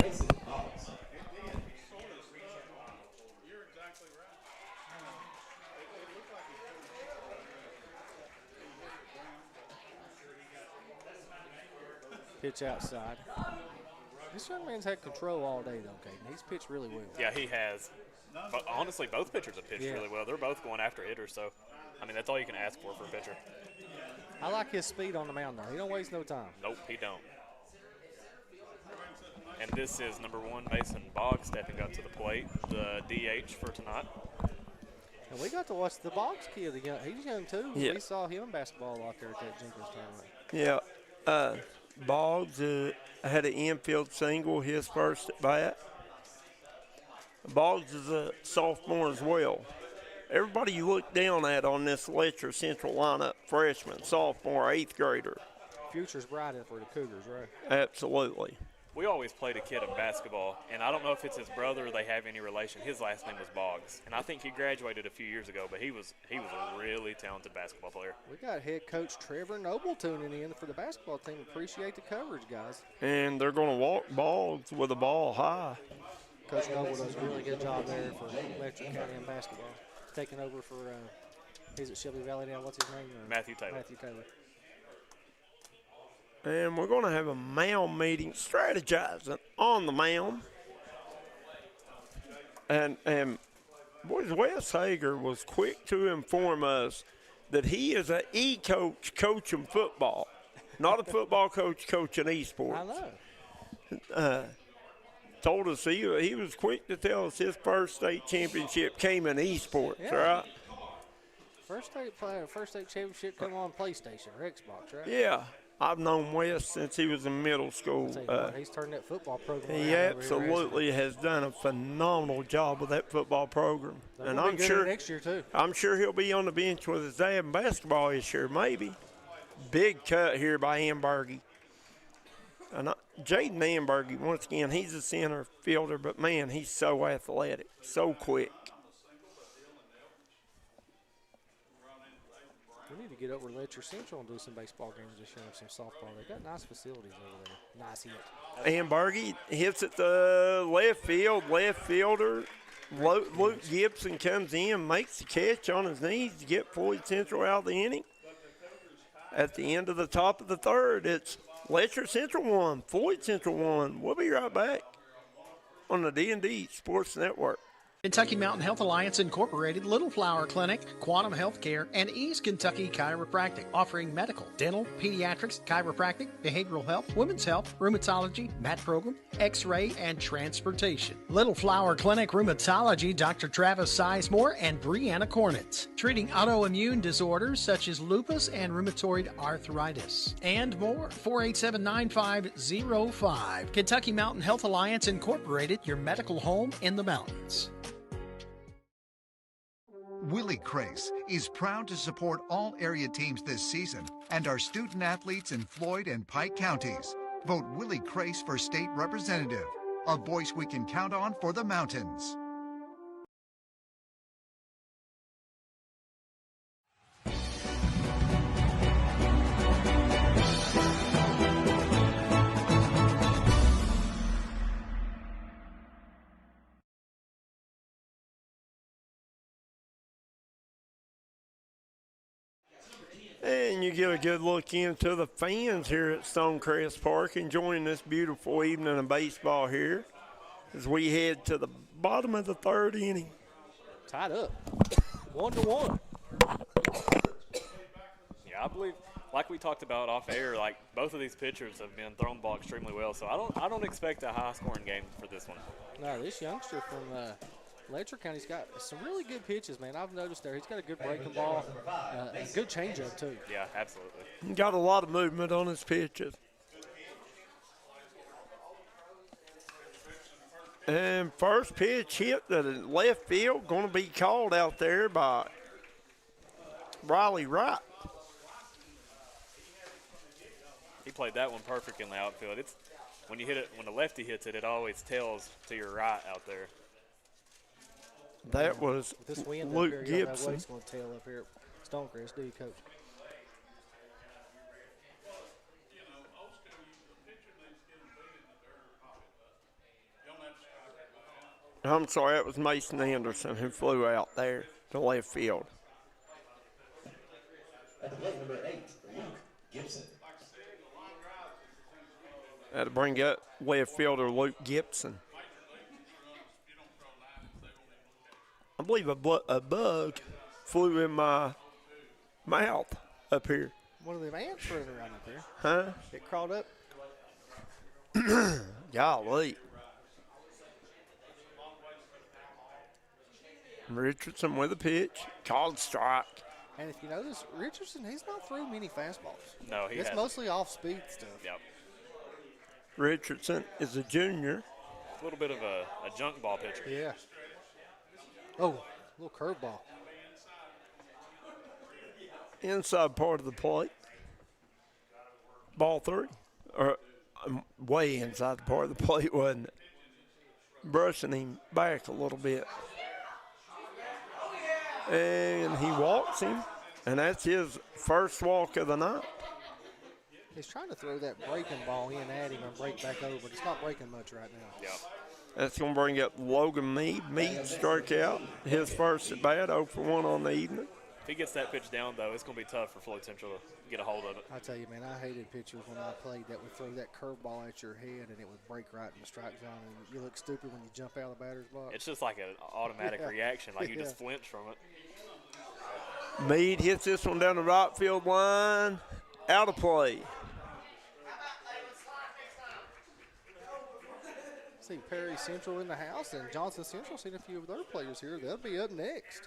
Pitch outside. This young man's had control all day, though, Caden. He's pitched really well. Yeah, he has. But honestly, both pitchers have pitched really well. They're both going after hitters, so, I mean, that's all you can ask for a pitcher. I like his speed on the mound, though. He don't waste no time. Nope, he don't. And this is number 1, Mason Boggs, stepping up to the plate, the DH for tonight. And we got to watch the Boggs kid. He's young, too. Yeah. We saw him in basketball out there at that Jenkins tournament. Yeah. Boggs had an infield single, his first at bat. Boggs is a sophomore as well. Everybody you look down at on this Letcher Central lineup, freshman, sophomore, 8th grader. Future's bright for the Cougars, right? Absolutely. we always played a kid in basketball, and I don't know if it's his brother or they have any relation. His last name was Boggs, and I think he graduated a few years ago, but he was a really talented basketball player. We got head coach Trevor Noble tuning in for the basketball team. Appreciate the coverage, guys. And they're going to walk Boggs with the ball high. Coach Noble does a really good job there for Letcher County in basketball. Taking over for, he's at Shelby Valley now. What's his name? Matthew Taylor. Matthew Taylor. And we're going to have a mound meeting, strategizing on the mound. And boys, Wes Hager was quick to inform us that he is an e-coach coaching football, not a football coach coaching esports. I know. Told us he was quick to tell us his first state championship came in esports, Yeah. right? First state championship come on PlayStation or Xbox, right? Yeah. I've known Wes since he was in middle school. Tell you what, he's turned that football program He around over absolutely has done a phenomenal job with that football program. here. And He'll be I'm good sure next year too. I'm sure he'll be on the bench with his dad in basketball this year, maybe. Big cut here by Ambergy. And Jaden Ambergy, once again, he's a center fielder, but man, he's so athletic, so quick. We need to get over to Letcher Central and do some baseball games this year and some softball. They got nice facilities over there. Nice hit. Ambergy hits it to left field, left fielder. Luke Gibson comes in, makes the catch on his knees to get Floyd Central out of the inning. At the end of the top of the third, it's Letcher Central 1, Floyd Central 1. We'll be right back on the D&D Sports Network. Kentucky Mountain Health Alliance Incorporated, Little Flower Clinic, Quantum Healthcare, and East Kentucky Chiropractic, offering medical, dental, pediatrics, chiropractic, behavioral health, women's health, rheumatology, mat program, x-ray, and transportation. Little Flower Clinic Rheumatology, Dr. Travis Sizemore and Brianna Cornitz, treating autoimmune disorders such as lupus and rheumatoid arthritis, and more. 487-9505. Kentucky Mountain Health Alliance Incorporated, your medical home in the mountains. Willie Crace is proud to support all area teams this season and our student athletes in Floyd and Pike counties. Vote Willie Crace for state representative, a voice we can count on for the mountains. And you get a good look into the fans here at Stonecrest Park enjoying this beautiful evening of baseball here as we head to the bottom of the third inning. Tied up. 1-1. Yeah, I believe, like we talked about off air, like both of these pitchers have been throwing the ball extremely well. So I don't expect a high-scoring game for this one. No, this youngster from Letcher County's got some really good pitches, man. I've noticed there. He's got a good breaking ball, a good changeup, too. Yeah, absolutely. Got a lot of movement on his pitches. And first pitch hit to the left field, going to be called out there by Riley Wright. He played that one perfect in the outfield. It's when you hit it, when the lefty hits it, it always tells to your right out there. That was With this wind Luke up here, you don't know what Gibson. he's going to tell up here at Stonecrest, do you, Coach? I'm sorry, that was Mason Anderson who flew out there to left field. At the plate, number 8, Luke Gibson. Had to bring up left fielder Luke Gibson. I believe a bug flew in my mouth up here. One of them ants running around up here. Huh? It crawled up. Golly. Richardson with a pitch. Called strike. And if you notice, Richardson, he's not threw many fastballs. No, he It's hasn't. mostly off-speed stuff. Yep. Richardson is a junior. A little bit of a junk ball pitcher. Yeah. Oh, a little curveball. Inside part of the plate. Ball 3. Or way inside the part of the plate, wasn't it? Brushing him back a little bit. And he walks him, and that's his first walk of the night. He's trying to throw that breaking ball in at him and break back over, but it's not breaking much right now. Yep. That's going to bring up Logan Meade. Meade struck out his first at bat, 0 for 1 on the evening. If he gets that pitch down, though, it's going to be tough for Floyd Central to get a hold of it. I tell you, man, I hated pitchers when I played that would throw that curveball at your head and it would break right in the strike zone. And you look stupid when you jump out of the batter's box. It's just like an automatic reaction, like you just flinch from it. Meade hits this one down the right field line, out of play. See Perry Central in the house, and Johnson Central seen a few of their players here. They'll be up next.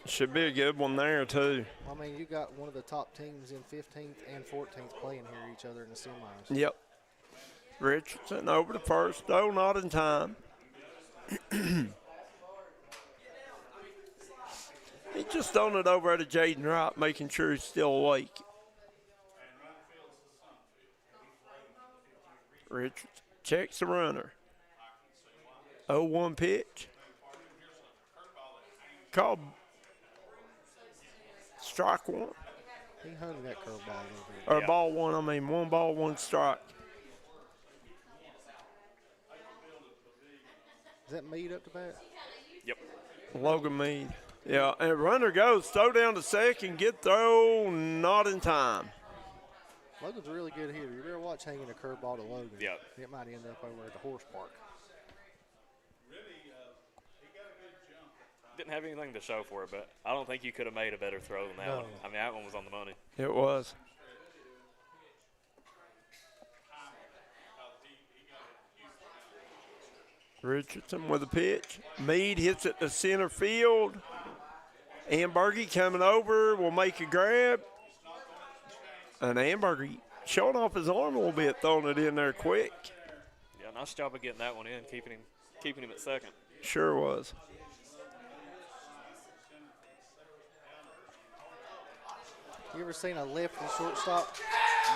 Should be a good one there, too. I mean, you got one of the top teams in 15th and 14th playing here each other in the semis. Yep. Richardson over to first, though not in time. He just throwing it over at Jaden Wright, making sure he's still awake. Richardson checks the runner. 0-1 pitch. Called strike one. He hunted that curveball a little bit. Or ball one, 1 ball, 1 strike. Is that Meade up to bat? Yep. Logan Meade. Yeah, and runner goes, throw down to second, get throw, not in time. Logan's a really good hitter. You better watch hanging a curveball to Logan. Yep. It might end up over at the horse park. Didn't have anything to show for it, but I don't think you could have made a better throw than that one. I mean, that one was on the money. It was. Richardson with a pitch. Meade hits it to center field. Ambergy coming over will make a grab. And Ambergy showing off his arm a little bit, throwing it in there quick. Yeah, nice job of getting that one in, keeping him at second. Sure was. You ever seen a lefty shortstop?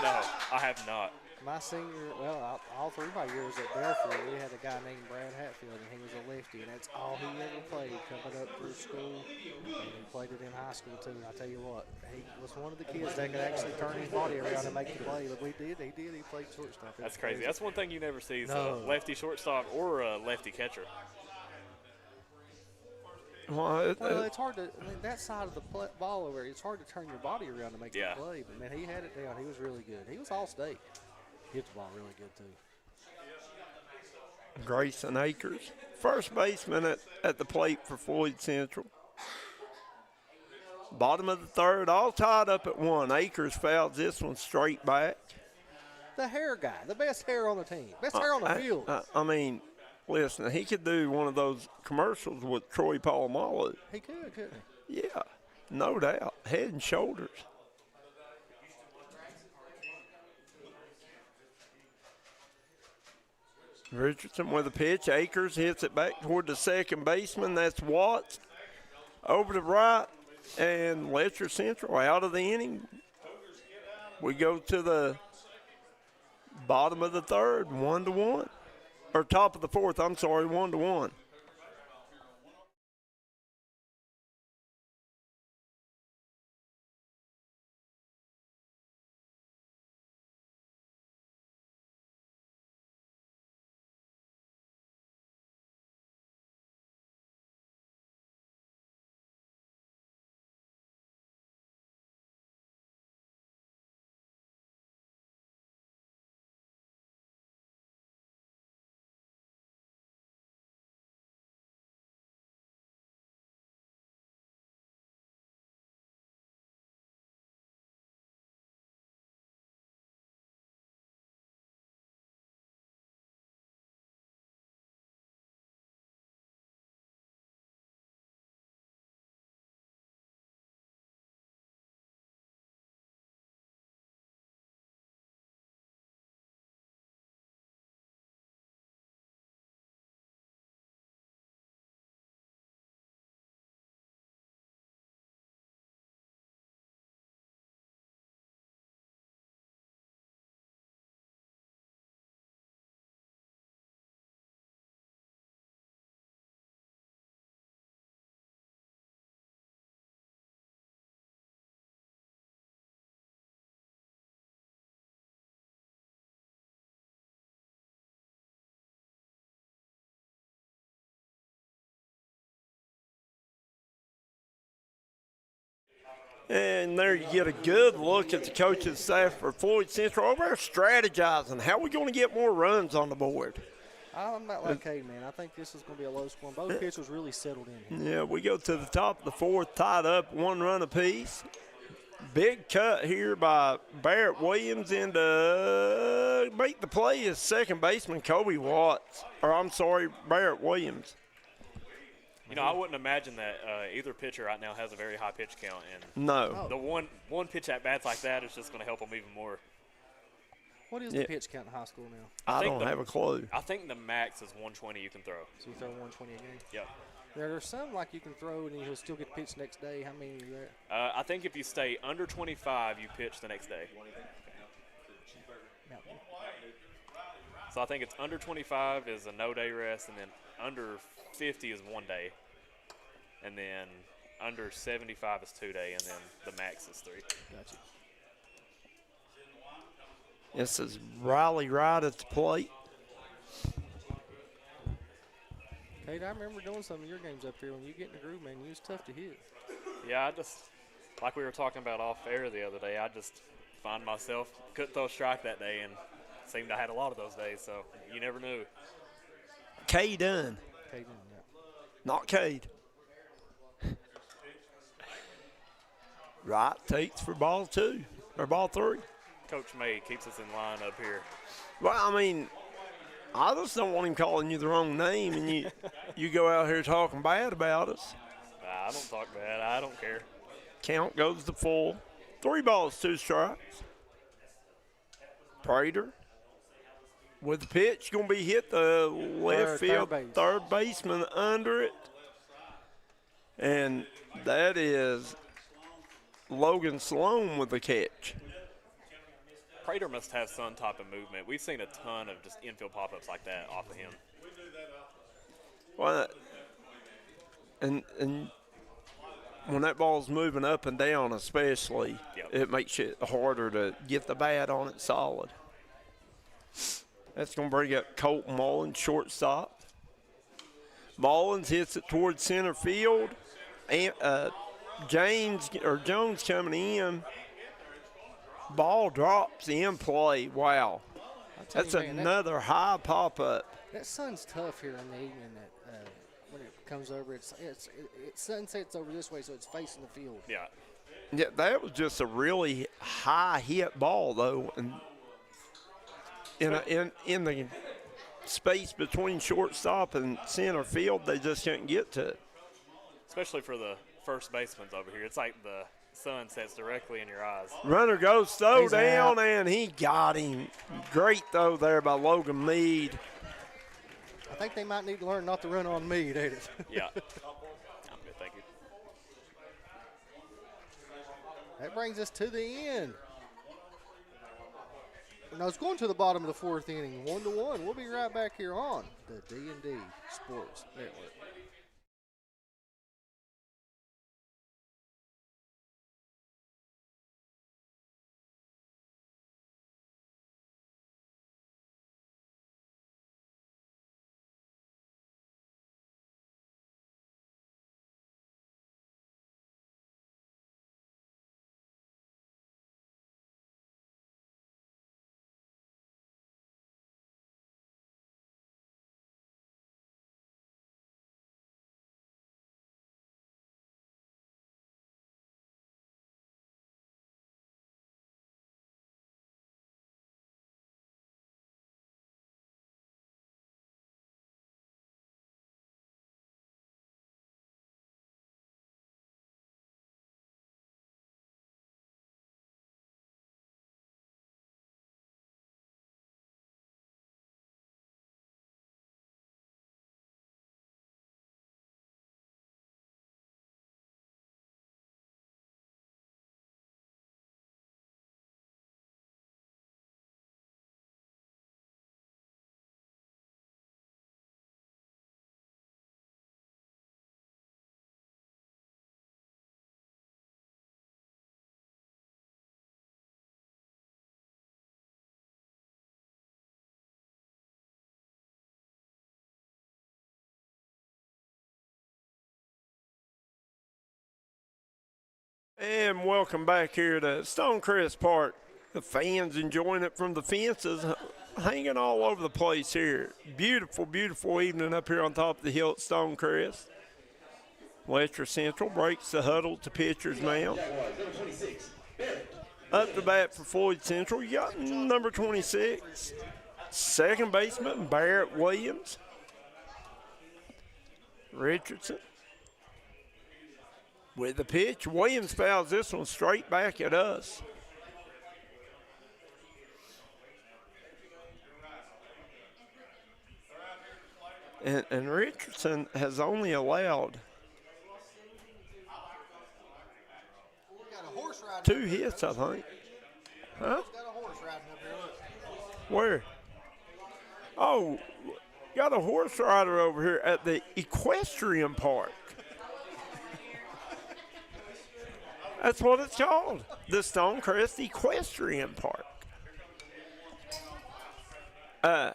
No, I have not. My senior, well, all 3 of my years at Belfry, we had a guy named Brad Hatfield, and he was a lefty, and that's all he ever played coming up through school. And he played it in high school, too. I tell you what, he was one of the kids that could actually turn his body around and make the play. But he did. He played shortstop. That's crazy. That's one thing you never see is No. a lefty shortstop or a lefty catcher. Well, it's hard to, I mean, that side of the ball over there, it's hard to turn your body around to make the play. But, man, he had it down. He was really good. He was all-state. Hit the ball really good, too. Grayson Akers, first baseman at the plate for Floyd Central. Bottom of the third, all tied up at 1. Akers fouls this one straight back. The hair guy, the best hair on the team, best hair on the field. I mean, listen, he could do one of those commercials with Troy Polamalu. He could, couldn't he? Yeah, no doubt. Head and shoulders. Richardson with a pitch. Akers hits it back toward the second baseman. That's Watts. Over to right. And Letcher Central out of the inning. We go to the bottom of the third, 1-1. Or top of the fourth, 1-1. And there you get a good look at the coaching staff for Floyd Central over there strategizing. How are we going to get more runs on the board? I'm not like Cade, man. I think this is going to be a low score. Both pitchers really settled in here. Yeah, we go to the top of the fourth, tied up 1 run apiece. Big cut here by Barrett Williams and make the play is second baseman Kobe Watts. Or I'm sorry, Barrett Williams. You know, I wouldn't imagine that either pitcher right now has a very high pitch count, and No. the one pitch at bats like that is just going to help them even more. What is the pitch count in high school now? I don't have a clue. I think the max is 120 you can throw. So you throw 120 a game? Yep. There's some like you can throw and you'll still get pitched next day. How many is that? I think if you stay under 25, you pitch the next day. So I think it's under 25 is a no-day rest, and then under 50 is 1 day. And then under 75 is 2 day, and then the max is 3. Gotcha. This is Riley right at the plate. Kate, I remember doing some of your games up here. When you get in the groove, man, you was tough to hit. Yeah, I just, like we were talking about off air the other day, I just find myself, couldn't throw a strike that day, and seemed I had a lot of those days, so you never knew. K Dunn. K Dunn, yeah. Not Cade. Right takes for ball 2 or ball 3. Coach May keeps us in line up here. Well, I mean, I just don't want him calling you the wrong name and you go out here talking bad about us. I don't talk bad. I don't care. Count goes to full. 3 balls, 2 strikes. Prater with the pitch, going to be hit the left field third baseman under it. And that is Logan Sloan with the catch. Prater must have some type of movement. We've seen a ton of just infield pop-ups like that off of him. Well, and when that ball's moving up and down especially, it makes it harder to get the bat on it solid. That's going to bring up Colton Mullins, shortstop. Mullins hits it towards center field. And Jones coming in. Ball drops in play. Wow. That's another high pop-up. That sun's tough here in the evening. When it comes over, it sunsets over this way, so it's facing the field. Yeah. Yeah, that was just a really high hit ball though, and in the space between shortstop and center field, they just couldn't get to it. Especially for the first baseman over here, it's like the sun sets directly in your eyes. Runner goes throw down, and he got him. Great throw there by Logan Mead. I think they might need to learn not to run on Mead, ain't it? Yeah. I'm good, thank you. That brings us to the end. Now it's going to the bottom of the 4th inning, 1-1. We'll be right back here on the D&D Sports Network. And welcome back here to Stonecrest Park. The fans enjoying it from the fences, hanging all over the place here. Beautiful, beautiful evening up here on top of the hill at Stonecrest. Letcher Central breaks the huddle to pitcher's mound. Up to bat for Floyd Central, you got number 26, second baseman Barrett Williams. Richardson with the pitch. Williams fouls this one straight back at us. And Richardson has only allowed 2 hits, I think. Huh? Where? Oh, got a horse rider over here at the equestrian park. That's what it's called, the Stonecrest Equestrian Park. I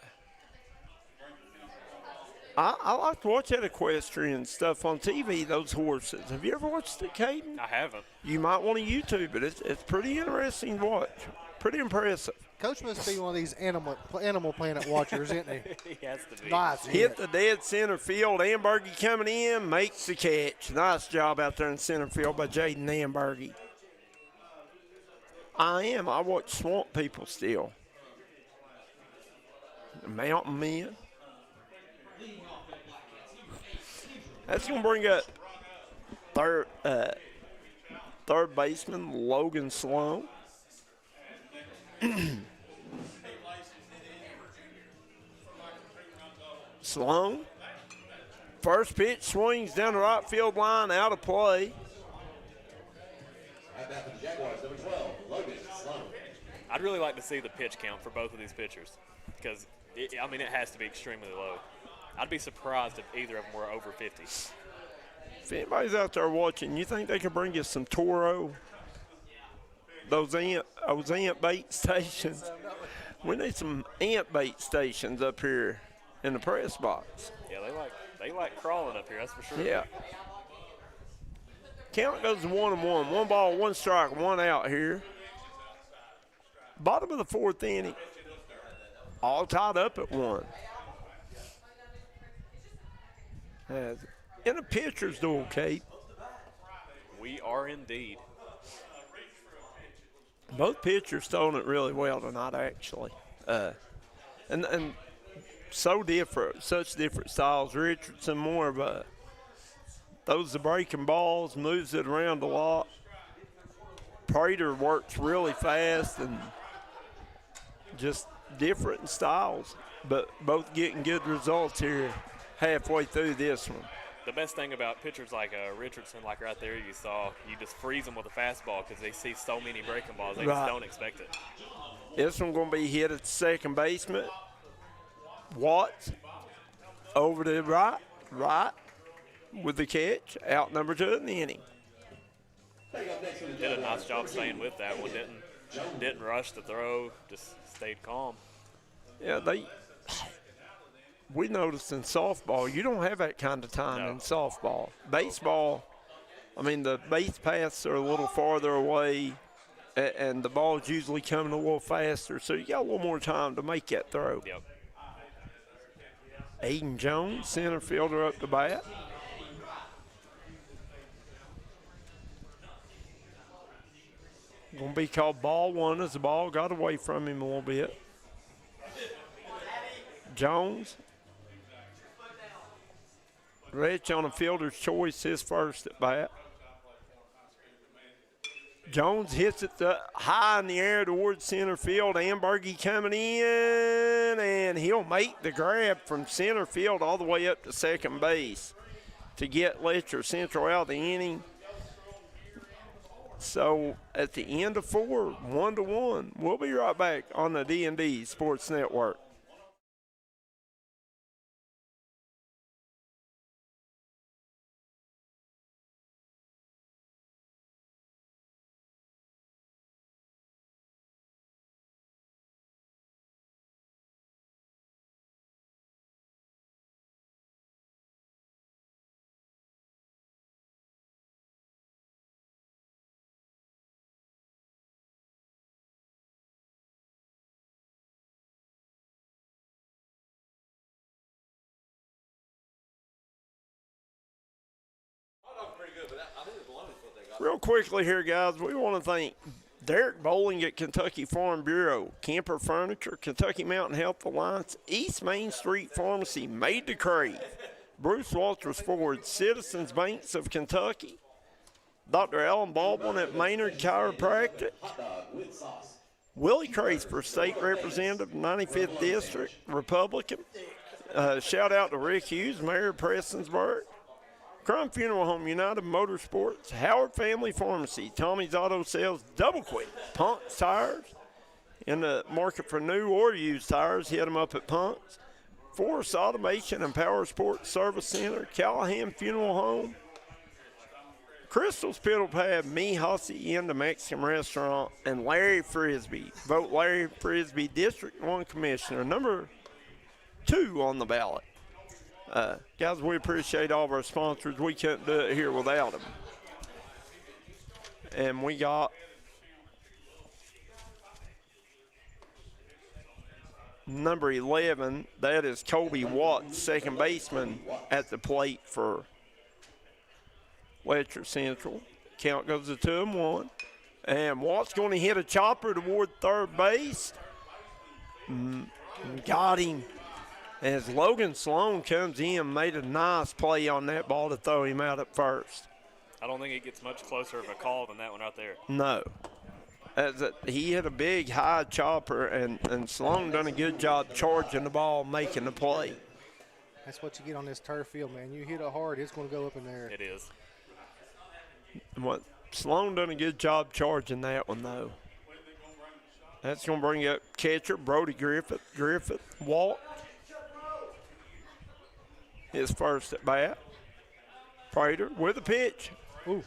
like to watch that equestrian stuff on TV, those horses. Have you ever watched it, Caden? I haven't. You might want to YouTube it. It's pretty interesting to watch. Pretty impressive. Coach must be one of these Animal Planet watchers, isn't he? He has to be. Nice Hit the dead center field. Ambergy coming in, makes the catch. Nice job out there in center field by Jaden Ambergy. I watch Swamp People still. The Mountain Men. That's going to bring up third baseman Logan Sloan. Sloan, first pitch swings down the right field line, out of play. I'd really like to see the pitch count for both of these pitchers because, it has to be extremely low. I'd be surprised if either of them were over 50. If anybody's out there watching, you think they could bring you some Toro? Those ant bait stations. We need some ant bait stations up here in the press box. Yeah, they like crawling up here, that's for sure. Yeah. Count goes to 1-1. 1 ball, 1 strike, 1 out here. Bottom of the 4th inning. All tied up at 1. In a pitcher's duel, Kate. We are indeed. Both pitchers throwing it really well tonight, actually. And so different, such different styles. Richardson more of a throws the breaking balls, moves it around a lot. Prater works really fast and just different styles, but both getting good results here halfway through this one. The best thing about pitchers like Richardson, like right there you saw, you just freeze them with a fastball because they see so many breaking balls. They just don't expect it. This one going to be hit at the second baseman. Watts over to right with the catch. Out number 2 in the inning. Did a nice job staying with that one. Didn't rush the throw, just stayed calm. Yeah, we noticed in softball, you don't have that kind of time in softball. Baseball, the base paths are a little farther away, and the ball's usually coming a little faster, so you got a little more time to make that throw. Yep. Aiden Jones, center fielder, up to bat. Going to be called ball 1 as the ball got away from him a little bit. Jones. Rich on a fielder's choice, his first at bat. Jones hits it high in the air towards center field. Ambergy coming in, and he'll make the grab from center field all the way up to second base to get Letcher Central out of the inning. So at the end of 4, 1-1. We'll be right back on the D&D Sports Network. Real quickly here, guys, we want to thank Derek Bowling at Kentucky Farm Bureau, Camper Furniture, Kentucky Mountain Health Alliance, East Main Street Pharmacy, Made to Crave, Bruce Walters Ford, Citizens Banks of Kentucky, Dr. Alan Baldwin at Maynard Chiropractic, Willie Crace for State Representative, 95th District, Republican. Shout out to Rick Hughes, Mayor of Prestonsburg. Crumb Funeral Home, United Motorsports, Howard Family Pharmacy, Tommy's Auto Sales, Double Quick, Punk's Tires. In the market for new or used tires, hit them up at Punk's. Forest Automation and Power Sports Service Center, Callahan Funeral Home. Crystal's Piddle Pad, Me Hussey in the Mexican Restaurant, and Larry Frisbee. Vote Larry Frisbee, District 1 Commissioner, number 2 on the ballot. Guys, we appreciate all of our sponsors. We couldn't do it here without them. And we got number 11. That is Kobe Watts, second baseman, at the plate for Letcher Central. Count goes to 2-1. And Watts going to hit a chopper toward third base. Got him. As Logan Sloan comes in, made a nice play on that ball to throw him out at first. I don't think it gets much closer of a call than that one right there. No. He hit a big high chopper, and Sloan done a good job charging the ball, making the play. That's what you get on this turf field, man. You hit it hard, it's going to go up in there. It is. Sloan done a good job charging that one, though. That's going to bring up catcher Brody Griffith. Griffith walked. His first at bat. Prater with a pitch. Ooh.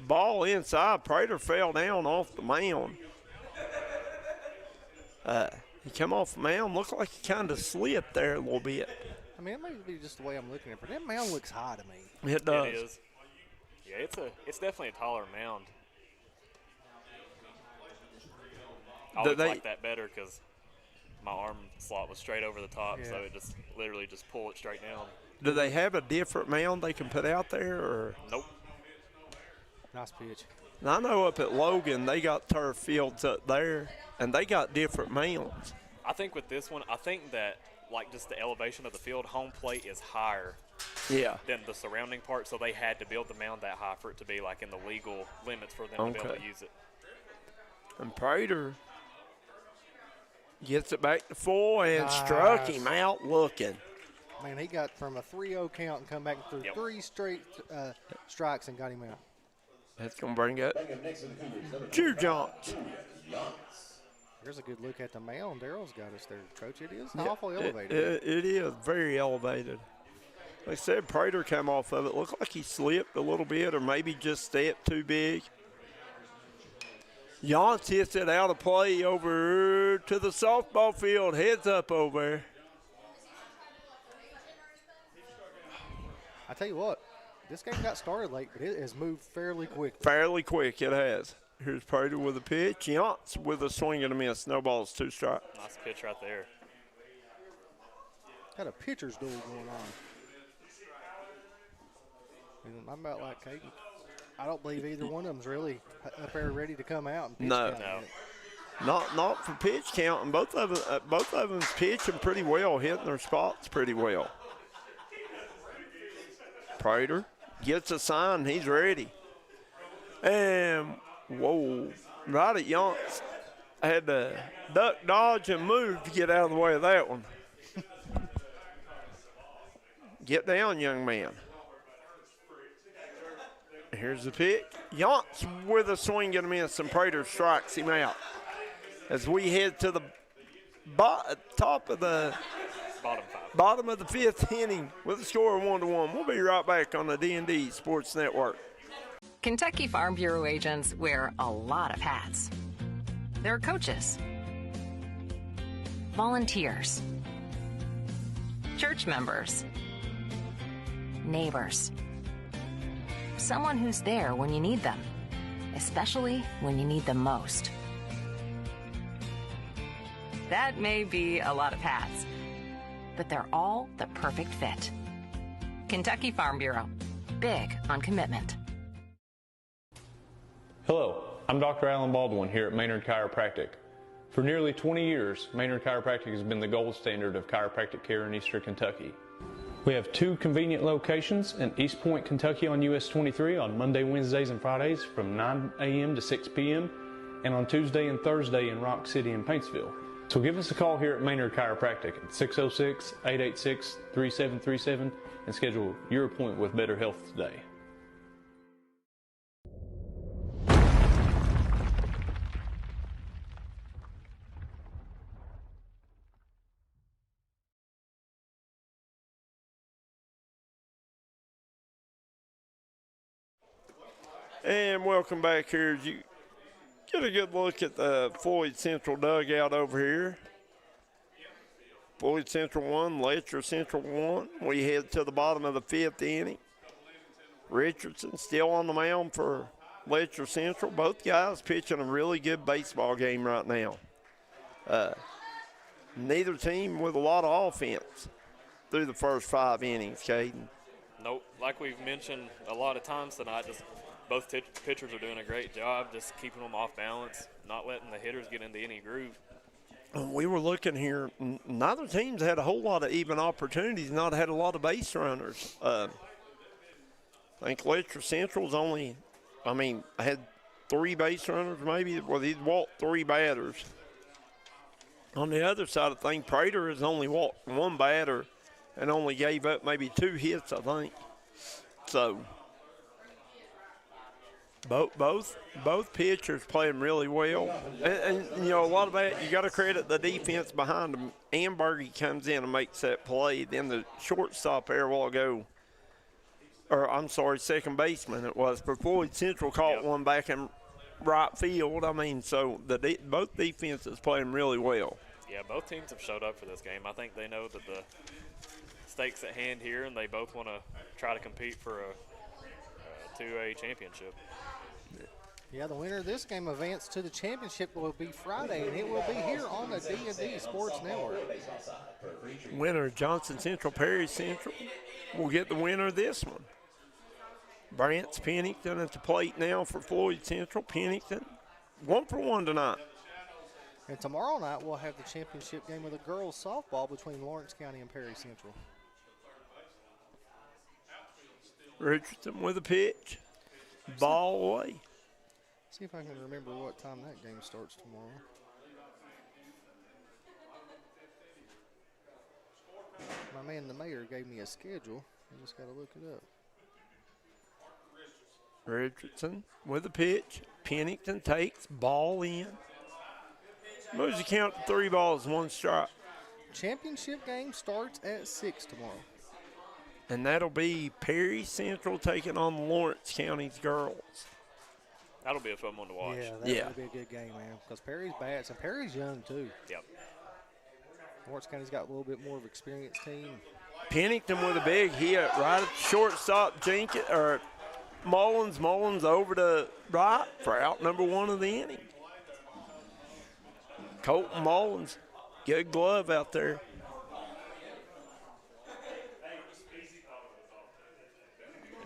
Ball inside. Prater fell down off the mound. He come off the mound. Looked like he kind of slipped there a little bit. I mean, it may be just the way I'm looking at it, but that mound looks high to me. It does. It is. Yeah, it's definitely a taller mound. I always like that better because my arm slot was straight over the top, so it just literally just pull it straight down. Do they have a different mound they can put out there? Or? Nope. Nice pitch. Now, I know up at Logan they got turf fields up there, and they got different mounds. I think with this one, I think that like just the elevation of the field, home plate is higher than the surrounding part, so they had to build the mound that high for it to be like in the legal limits for them to be able to use it. And Prater gets it back to full and struck him out looking. Man, he got from a 3-0 count and come back through 3 straight strikes and got him out. That's going to bring up Drew Johns. Here's a good look at the mound. Darryl's got us there, Coach. It is awful elevated. It is very elevated. Like I said, Prater came off of it. Looked like he slipped a little bit or maybe just stepped too big. Johns hits it out of play over to the softball field. Heads up over there. I tell you what, this game got started late, but it has moved fairly quickly. Fairly quick, it has. Here's Prater with a pitch. Johns with a swing and a miss. No balls, 2 strikes. Nice pitch right there. Got a pitcher's duel going on. And I'm about like Caden. I don't believe either one of them's really up there ready to come out and pitch count. Not for pitch count, and both of them's pitching pretty well, hitting their spots pretty well. Prater gets a sign, he's ready. And whoa, right at Yonks. I had to duck, dodge, and move to get out of the way of that one. Get down, young man. Here's the pick. Yonks with a swing and a miss, and Prater strikes him out. As we head to the top of the bottom of the 5th inning with a score of 1-1. We'll be right back on the D&D Sports Network. Kentucky Farm Bureau agents wear a lot of hats. They're coaches, volunteers, church members, neighbors, someone who's there when you need them, especially when you need them most. That may be a lot of hats, but they're all the perfect fit. Kentucky Farm Bureau, big on commitment. Hello, I'm Dr. Alan Baldwin here at Maynard Chiropractic. For nearly 20 years, Maynard Chiropractic has been the gold standard of chiropractic care in Eastern Kentucky. We have 2 convenient locations in East Point, Kentucky on US 23 on Monday, Wednesdays, and Fridays from 9 a.m. to 6 p.m. and on Tuesday and Thursday in Rock City and Paintsville. So give us a call here at Maynard Chiropractic at 606-886-3737 and schedule your appointment with Better Health today. And welcome back here as you get a good look at the Floyd Central dugout over here. Floyd Central 1, Letcher Central 1. We head to the bottom of the 5th inning. Richardson still on the mound for Letcher Central. Both guys pitching a really good baseball game right now. Neither team with a lot of offense through the first 5 innings, Caden. Nope. Like we've mentioned a lot of times tonight, just both pitchers are doing a great job just keeping them off balance, not letting the hitters get into any groove. We were looking here. Neither team's had a whole lot of even opportunities, not had a lot of base runners. I think Letcher Central's only, had 3 base runners maybe. Well, he'd walked 3 batters. On the other side of things, Prater has only walked 1 batter and only gave up maybe 2 hits, I think. So both pitchers playing really well, and a lot of that you got to credit the defense behind them. Ambergy comes in and makes that play. Then the shortstop there a while ago, second baseman it was. But Floyd Central caught one back in right field. So both defenses playing really well. Yeah, both teams have showed up for this game. I think they know that the stakes at hand here, and they both want to try to compete for a 2A championship. Yeah, the winner of this game advanced to the championship will be Friday, and it will be here on the D&D Sports Network. Winner Johnson Central, Perry Central will get the winner of this one. Brant's Pennington at the plate now for Floyd Central. Pennington, 1 for 1 tonight. And tomorrow night we'll have the championship game of the girls softball between Lawrence County and Perry Central. Richardson with a pitch. Ball away. See if I can remember what time that game starts tomorrow. My man, the mayor, gave me a schedule. I just got to look it up. Richardson with a pitch. Pennington takes. Ball in. Moves the count to 3 balls, 1 strike. Championship game starts at 6 tomorrow. And that'll be Perry Central taking on Lawrence County's girls. That'll be a fun one to watch. Yeah, that'll be a good game, man. Because Perry's bats, and Perry's young, too. Yep. Lawrence County's got a little bit more of an experienced team. Pennington with a big hit right at shortstop Mullins. Mullins over to right for out number 1 of the inning. Colton Mullins, good glove out there.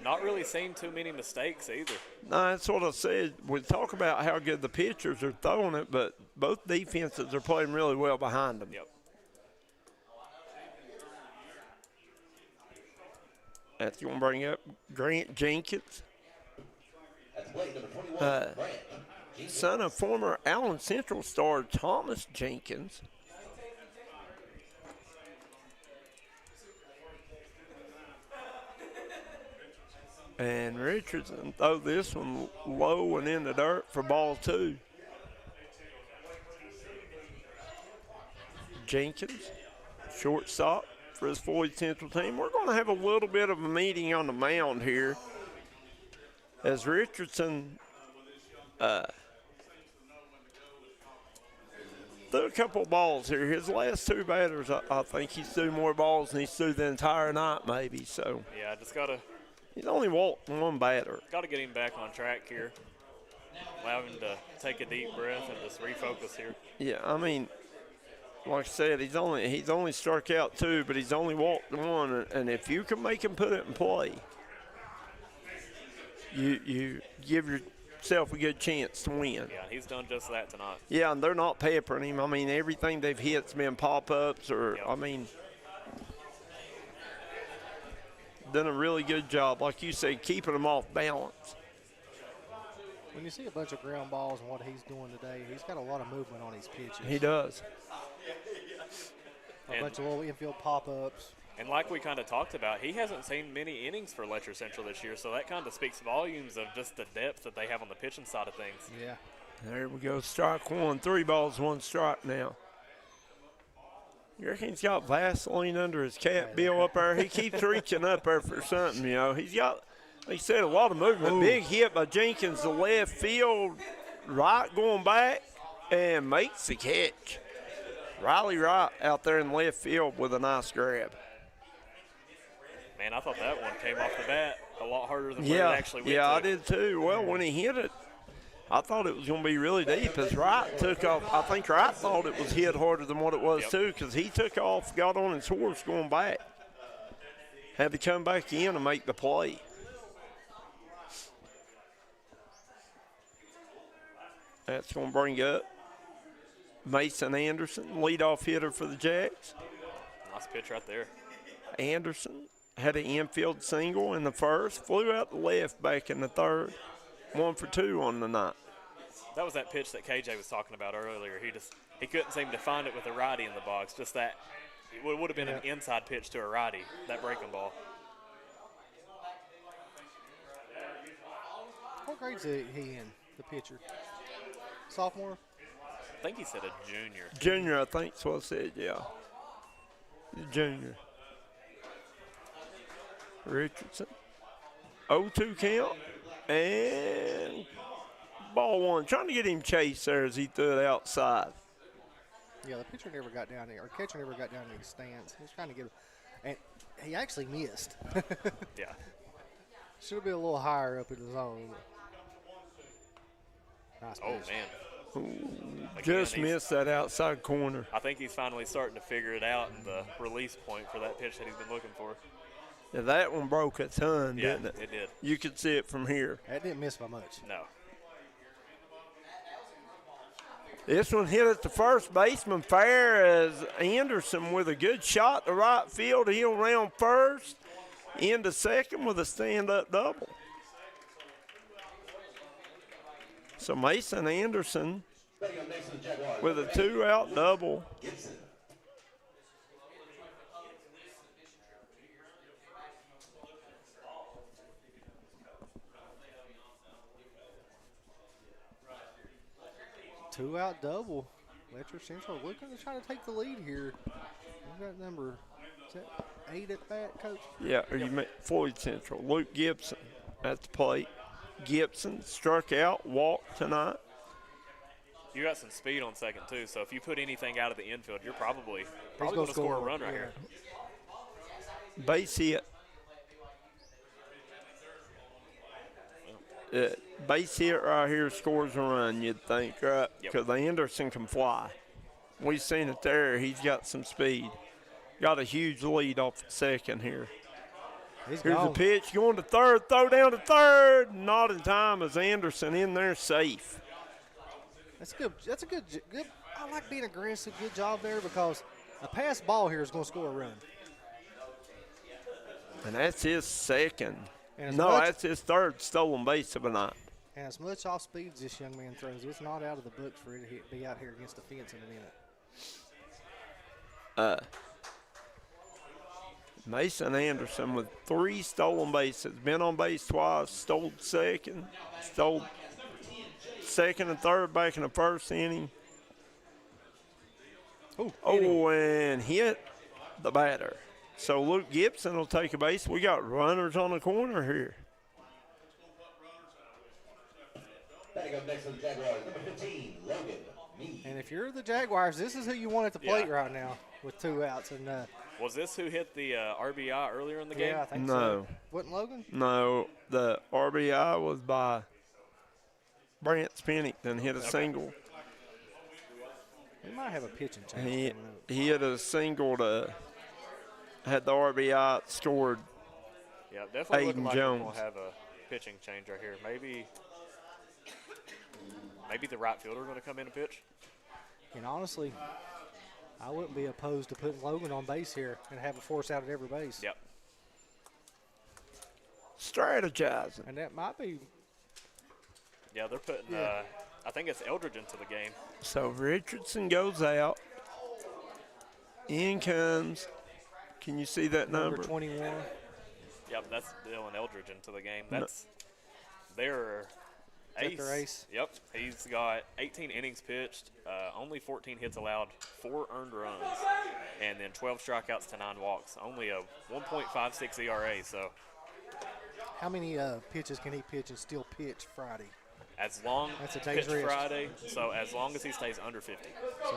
Not really seen too many mistakes either. No, that's what I said. We talk about how good the pitchers are throwing it, but both defenses are playing really well behind them. Yep. That's going to bring up Grant Jenkins. Son of former Allen Central star Thomas Jenkins. And Richardson throw this one low and in the dirt for ball 2. Jenkins, shortstop for his Floyd Central team. We're going to have a little bit of a meeting on the mound here as Richardson threw a couple balls here. His last 2 batters, I think he's threw more balls than he's threw the entire night maybe. So yeah, just got to. He's only walked 1 batter. Got to get him back on track here. Allow him to take a deep breath and just refocus here. Yeah, like I said, he's only struck out 2, but he's only walked 1. And if you can make him put it in play, you give himself a good chance to win. Yeah, he's done just that tonight. Yeah, and they're not peppering him. I mean, everything they've hit's been pop-ups or, Yep. I mean, done a really good job, like you said, keeping them off balance. When you see a bunch of ground balls and what he's doing today, he's got a lot of movement on his pitches. He does. A bunch of little infield pop-ups. And like we kind of talked about, he hasn't seen many innings for Letcher Central this year, so that kind of speaks volumes of just the depth that they have on the pitching side of things. Yeah. There we go, strike one. 3 balls, 1 strike now. You reckon he's got Vaseline under his cat bill up there? He keeps reaching up there for something, you know. He's got, like you said, a lot of movement. Ooh. Big hit by Jenkins to left field, right going back, and makes the catch. Riley Wright out there in left field with a nice grab. Man, I thought that one came off the bat a lot harder than what Yeah, it actually went yeah, to. I did too. Well, when he hit it, I thought it was going to be really deep as Wright took off. I think Wright thought it was hit harder than what it was too, because he took off, got on his horse going back. Had to come back in and make the play. That's going to bring up Mason Anderson, leadoff hitter for the Jacks. Nice pitch right there. Anderson had an infield single in the first, flew out the left back in the third. 1 for 2 on the night. That was that pitch that KJ was talking about earlier. He couldn't seem to find it with a righty in the box. Just that, it would have been an inside pitch to a righty, that breaking ball. What grade's he in, the pitcher? Sophomore? I think he said a junior. Junior, I think is what I said, yeah. Junior. Richardson. 0-2 count. And ball 1. Trying to get him chased there as he threw it outside. Yeah, the pitcher never got down there, or catcher never got down in his stance. He was trying to get, and he actually missed. Yeah. Should have been a little higher up in the zone. Nice Oh, pitch. man. Ooh, Again, just missed that outside corner. I think he's finally starting to figure it out in the release point for that pitch that he's been looking for. Yeah, that one broke a ton, Yeah, didn't it? it did. You could see it from here. That didn't miss by much. No. This one hit at the first baseman fair as Anderson with a good shot to right field. He'll round first, into second with a stand-up double. So Mason Anderson with a 2-out double. Two-out double. Letcher Central looking to try to take the lead here. We've got number, is that 8 at bat, Coach? Yeah, or you meant Floyd Central. Luke Gibson at the plate. Gibson struck out, walked tonight. You got some speed on second, too, so if you put anything out of the infield, you're probably gonna going to score a score, run right yeah. here. Base hit. Base hit right here scores a run, you'd think, right? Because Anderson can fly. We've seen it there. He's got some speed. Got a huge lead off the second here. He's Here's gone. the pitch going to third, throw down to third. Not in time as Anderson in there safe. That's good. That's a good. I like being aggressive. Good job there because a pass ball here is going to score a run. And that's his second. And as No, much- that's his third stolen base of the night. And as much off speed as this young man throws, it's not out of the books for it to be out here against the fence in a minute. Mason Anderson with 3 stolen bases. Been on base twice, stole second and third back in the first inning. And hit the batter. So Luke Gibson will take a base. We got runners on the corner here. Batting up next for the Jaguars, number 15, Logan Meade. And if you're the Jaguars, this is who you want at the plate right now with 2 outs. And Was this who hit the RBI earlier in the game? yeah, I think No. so. Wasn't Logan? No, the RBI was by Brant Pennington, hit a single. We might have a pitching change He coming up. hit a single to had the RBI scored. Yeah, definitely looking Aiden like Jones. we'll have a pitching change right here. Maybe maybe the right fielder going to come in and pitch. And honestly, I wouldn't be opposed to putting Logan on base here and have a force out at every base. Yep. Strategizing. And that might be. Yeah, they're putting, I think it's Eldridge into the game. So Richardson goes out. In comes, can you see that number? 21. Yep, that's Dylan Eldridge into the game. That's their Is that their ace? Yep, he's got 18 innings pitched, only 14 hits allowed, 4 earned runs, and then 12 strikeouts to 9 walks. Only a 1.56 ERA. So how many pitches can he pitch and still pitch Friday? As long That's a day's pitch rest. Friday, so as long as he stays under 50. So,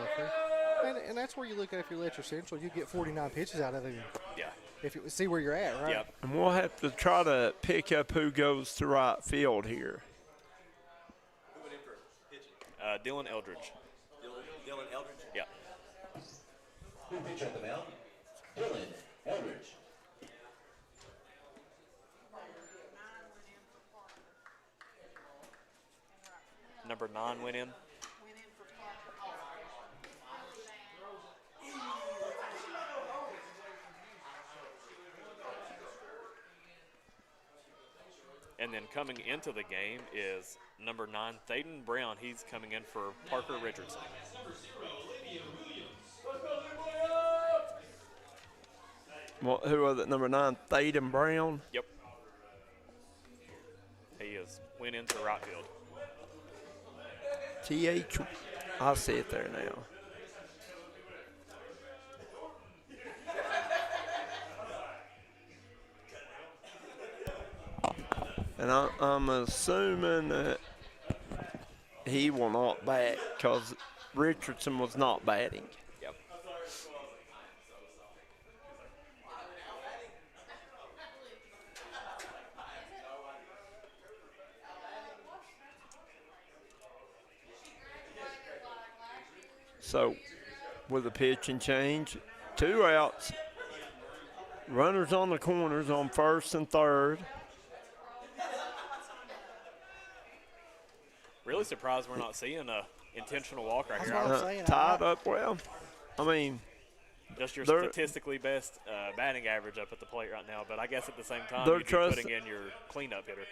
and that's where you look at if you're Letcher Central, you get 49 pitches out of him. Yeah. If you see where you're at, right? Yep. And we'll have to try to pick up who goes to right field here. Dylan Eldridge. Dylan Eldridge? Yeah. Who pitcher at the mound? Dylan Eldridge. Number 9 went in. And then coming into the game is number 9, Thaden Brown. He's coming in for Parker Richardson. Well, who was it? Number 9, Thaden Brown. Yep. He went into right field. TH. I see it there now. And I'm assuming that he will not bat because Richardson was not batting. Yep. So, with a pitch and change, 2 outs. Runners on the corners on first and third. Really surprised we're not seeing a intentional walk right here. That's what I'm saying. Tied up well. I mean, Just your they're- statistically best batting average up at the plate right now. But I guess at the same time, They're you'd be putting in your cleanup hitter.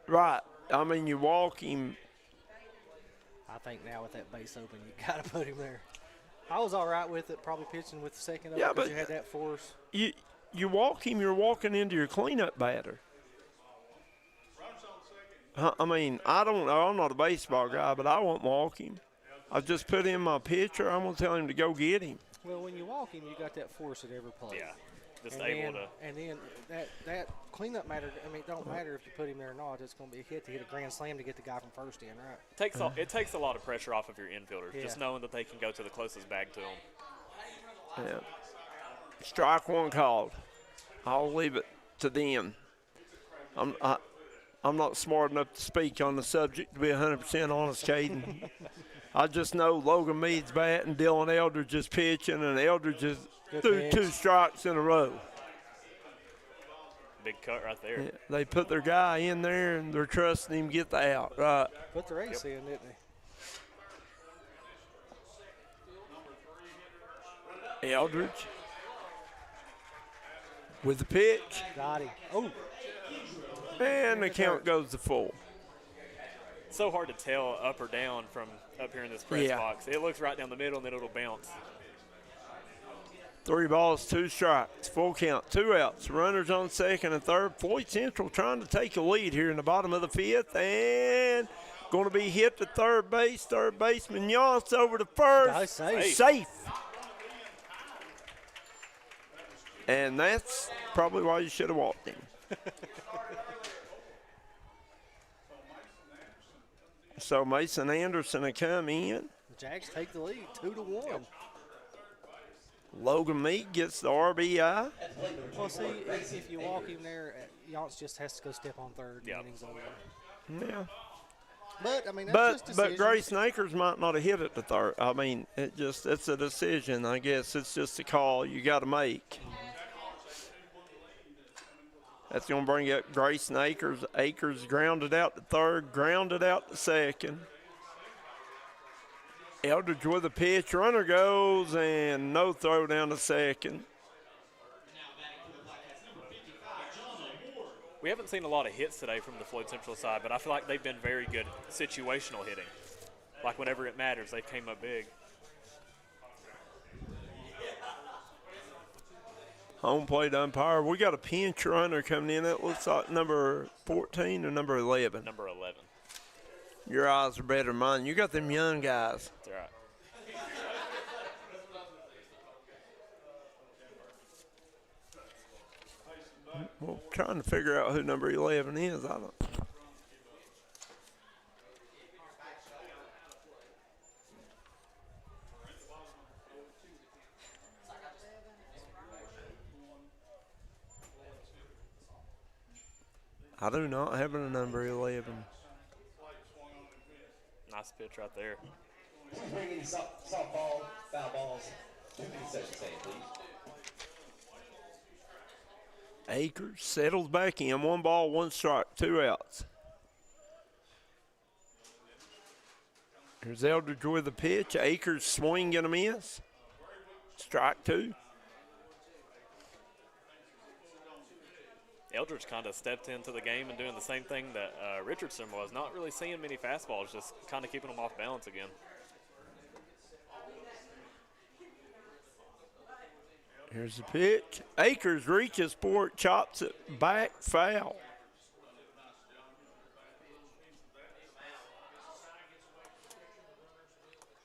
right. I mean, you walk him. I think now with that base open, you got to put him there. I was all right with it, probably pitching with the second up Yeah, because but you had that force. You walk him, you're walking into your cleanup batter. I mean, I don't know. I'm not a baseball guy, but I won't walk him. I just put in my pitcher. I'm going to tell him to go get him. Well, when you walk him, you got that force at every plate. Yeah, just And able then, to. And then that cleanup matter. I mean, it don't matter if you put him there or not. It's going to be a hit to hit a grand slam to get the guy from first in, right? It takes a lot of pressure off of your infielders, Yeah. just knowing that they can go to the closest bag to them. Yeah. Strike one called. I'll leave it to them. I'm not smart enough to speak on the subject, to be 100% honest, Caden. I just know Logan Mead's batting, Dylan Eldridge is pitching, and Eldridge is threw 2 strikes in a row. Big cut right there. Yeah, they put their guy in there, and they're trusting him to get the out. Right. Put their ace in, didn't they? Eldridge with the pitch. Got him. Oh. And the count goes to full. So hard to tell up or down from up here in this press box. It looks right down the middle, and then it'll bounce. 3 balls, 2 strikes, full count, 2 outs. Runners on second and third. Floyd Central trying to take a lead here in the bottom of the 5th, and going to be hit to third base. Third baseman Yance over to first. Nice, safe. And that's probably why you should have walked him. So Mason Anderson will come in. The Jags take the lead, 2-1. Logan Mead gets the RBI. Well, see, if you walk him there, Yance just has to go step on third. Yep. Innings over. Yeah. But I mean, that's just but decisions. Grace Nakers might not have hit it to third. I mean, it's a decision. I guess it's just a call you got to make. That's going to bring up Grayson Akers. Akers grounded out to third, grounded out to second. Eldridge with a pitch. Runner goes, and no throw down to second. We haven't seen a lot of hits today from the Floyd Central side, but I feel like they've been very good situational hitting. Like whenever it matters, they came up big. Home plate umpire. We got a pinch runner coming in. That looks like number 14 or number 11. Number 11. Your eyes are better than mine. You got them young guys. That's right. Well, trying to figure out who number 11 is. I don't. I do not have a number 11. Nice pitch right there. Please bring any softball, foul balls to the concession stand, please. Akers settles back in. 1 ball, 1 strike, 2 outs. Here's Eldridge with the pitch. Akers swing and a miss. Strike 2. Eldridge kind of stepped into the game and doing the same thing that Richardson was. Not really seeing many fastballs, just kind of keeping them off balance again. Here's the pitch. Akers reaches for it, chops it back, foul.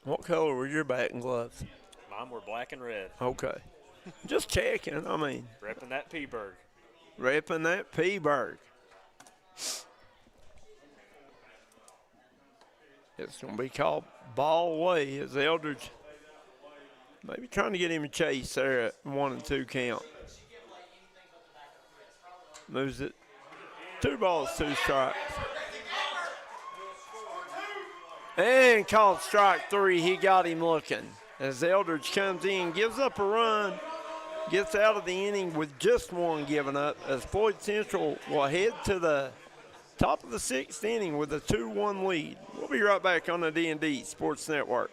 What color were your batting gloves? Mine were black and red. Okay. Just checking, I mean. Repping that P-Berg. Repping that P-Berg. It's going to be called ball away as Eldridge maybe trying to get him a chase there at 1-2 count. Moves it. 2 balls, 2 strikes. And called strike 3. He got him looking. As Eldridge comes in, gives up a run, gets out of the inning with just 1 given up, as Floyd Central will head to the top of the 6th inning with a 2-1 lead. We'll be right back on the D&D Sports Network.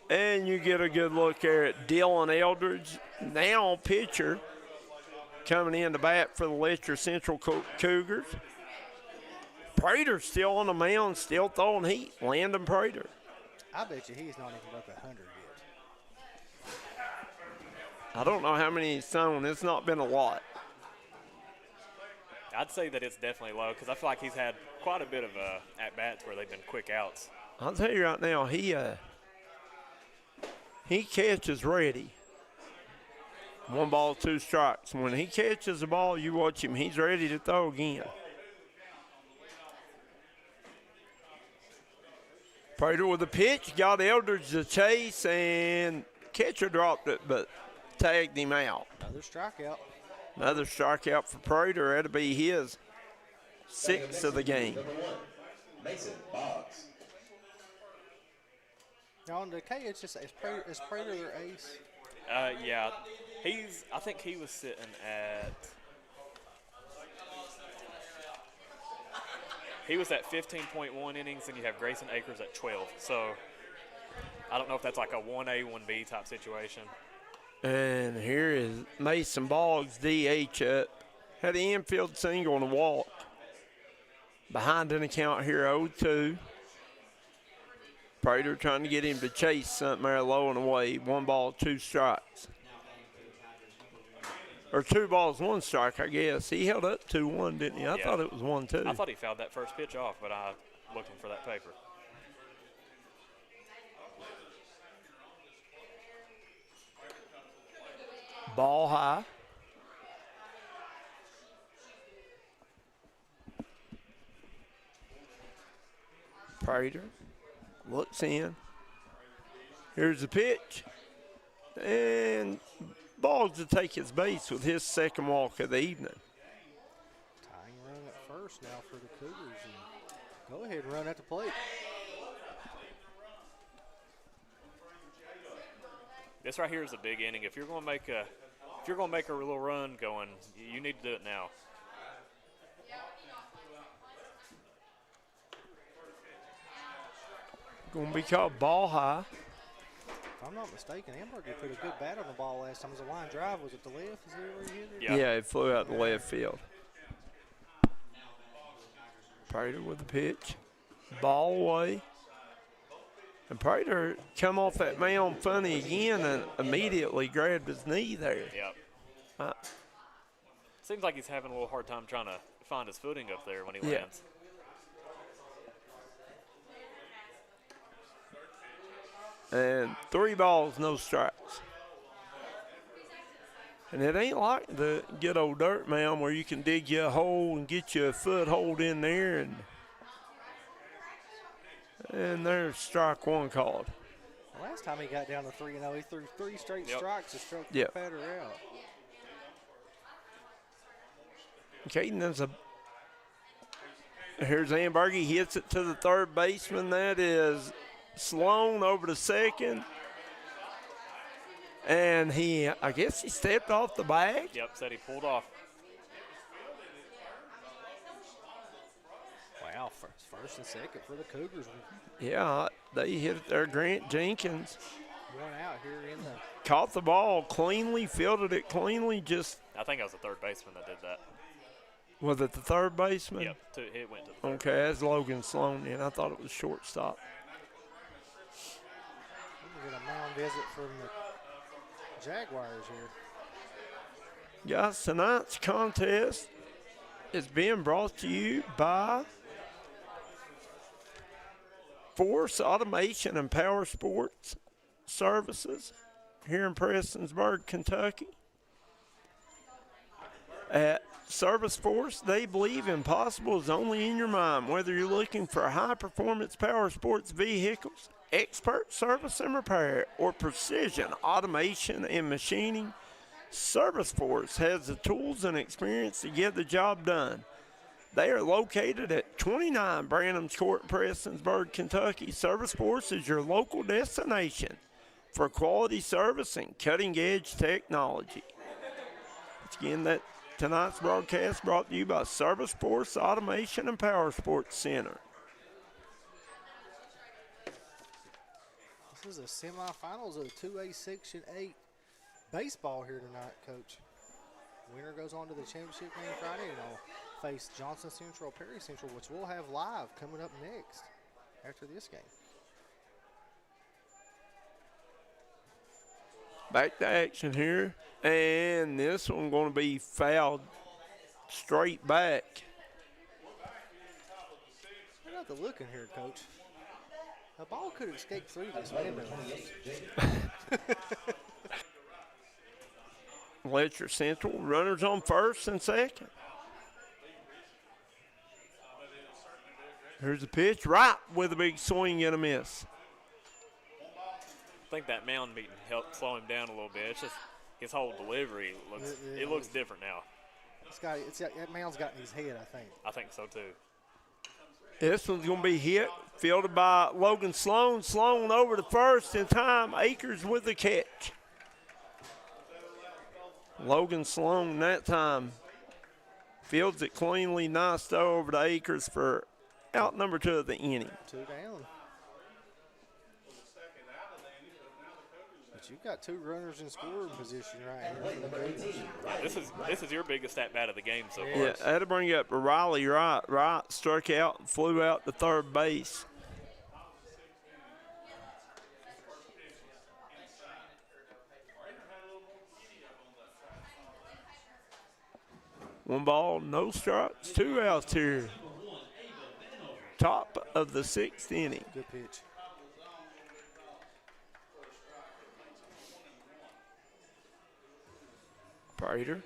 And you get a good look there at Dylan Eldridge, now pitcher, coming in to bat for the Letcher Central Cougars. Prater still on the mound, still throwing heat. Landon Prater. I bet you he's not even up 100 yet. I don't know how many he's thrown. It's not been a lot. I'd say that it's definitely low because I feel like he's had quite a bit of at-bats where they've been quick outs. I'll tell you right now, he catches ready. 1 ball, 2 strikes. When he catches the ball, you watch him. He's ready to throw again. Prater with a pitch, got Eldridge to chase, and catcher dropped it, but tagged him out. Another strikeout. Another strikeout for Prater. That'll be his 6th of the game. Number 1, Mason Boggs. Now on the K, it's just is Prater their ace? Yeah, I think he was sitting at. He was at 15.1 innings, and you have Grayson Akers at 12. So I don't know if that's like a 1A, 1B type situation. And here is Mason Boggs, DH up. Had an infield single and a walk. Behind an account here, 0-2. Prater trying to get him to chase something there low and away. 1 ball, 2 strikes. Or 2 balls, 1 strike, I guess. He held up 2-1, didn't he? I thought it was 1-2. I thought he fouled that first pitch off, but I looked for that paper. Ball high. Prater looks in. Here's the pitch. And Boggs to take his base with his 2nd walk of the evening. Tying run at first now for the Cougars. And go ahead and run at the plate. This right here is a big inning. If you're going to make a little run going, you need to do it now. Going to be called ball high. If I'm not mistaken, Amberger put a good bat on the ball last time. It was a line drive. Was it the left? Is that where he hit it? Yeah, it flew out the left field. Prater with the pitch. Ball away. And Prater come off that mound funny again and immediately grabbed his knee there. Yep. Seems like he's having a little hard time trying to find his footing up there when he lands. And 3 balls, no strikes. And it ain't like the good old dirt mound where you can dig you a hole and get you a foothold in there. And there's strike 1 called. The last time he got down to 3-0, he threw 3 straight strikes to stroke the batter out. Okay, here's Amberger. He hits it to the 3rd baseman. That is Sloan over to 2nd. And I guess he stepped off the bag. Yep, said he pulled off. Wow, first and 2nd for the Cougars. Yeah, they hit it there. Grant Jenkins. 1 out here in the. Caught the ball cleanly, fielded it cleanly. I think it was the 3rd baseman that did that. Was it the 3rd baseman? Yep, it went to the 3rd. Okay, that's Logan Sloan, and I thought it was shortstop. We get a mound visit from the Jaguars here. Guys, tonight's contest is being brought to you by Force Automation and Power Sports Services here in Prestonsburg, Kentucky. At Service Force, they believe impossible is only in your mind. Whether you're looking for high-performance power sports vehicles, expert service and repair, or precision automation and machining, Service Force has the tools and experience to get the job done. They are located at 29 Branham's Court, Prestonsburg, Kentucky. Service Force is your local destination for quality service and cutting-edge technology. Once again, tonight's broadcast brought to you by Service Force Automation and Power Sports Center. This is the semifinals of the 2A Section 8 baseball here tonight, Coach. Winner goes on to the championship game Friday and will face Johnson Central, Perry Central, which we'll have live coming up next after this game. Back to action here, and this one going to be fouled straight back. I got the look in here, Coach. The ball could escape through this window. Letcher Central, runners on 1st and 2nd. Here's the pitch, right with a big swing and a miss. I think that mound meeting helped slow him down a little bit. It's just his whole delivery looks different now. That mound's got in his head, I think. I think so too. This one's going to be hit, fielded by Logan Sloan. Sloan over to first in time. Akers with the catch. Logan Sloan that time fields it cleanly. Nice throw over to Akers for out number 2 of the inning. 2 down. But you've got 2 runners in scoring position right here. This is your biggest at bat of the game so far. Yeah, I had to bring up Riley Wright struck out and flew out to third base. One ball, no strikes, 2 outs here. Top of the 6th inning. Good pitch. Prater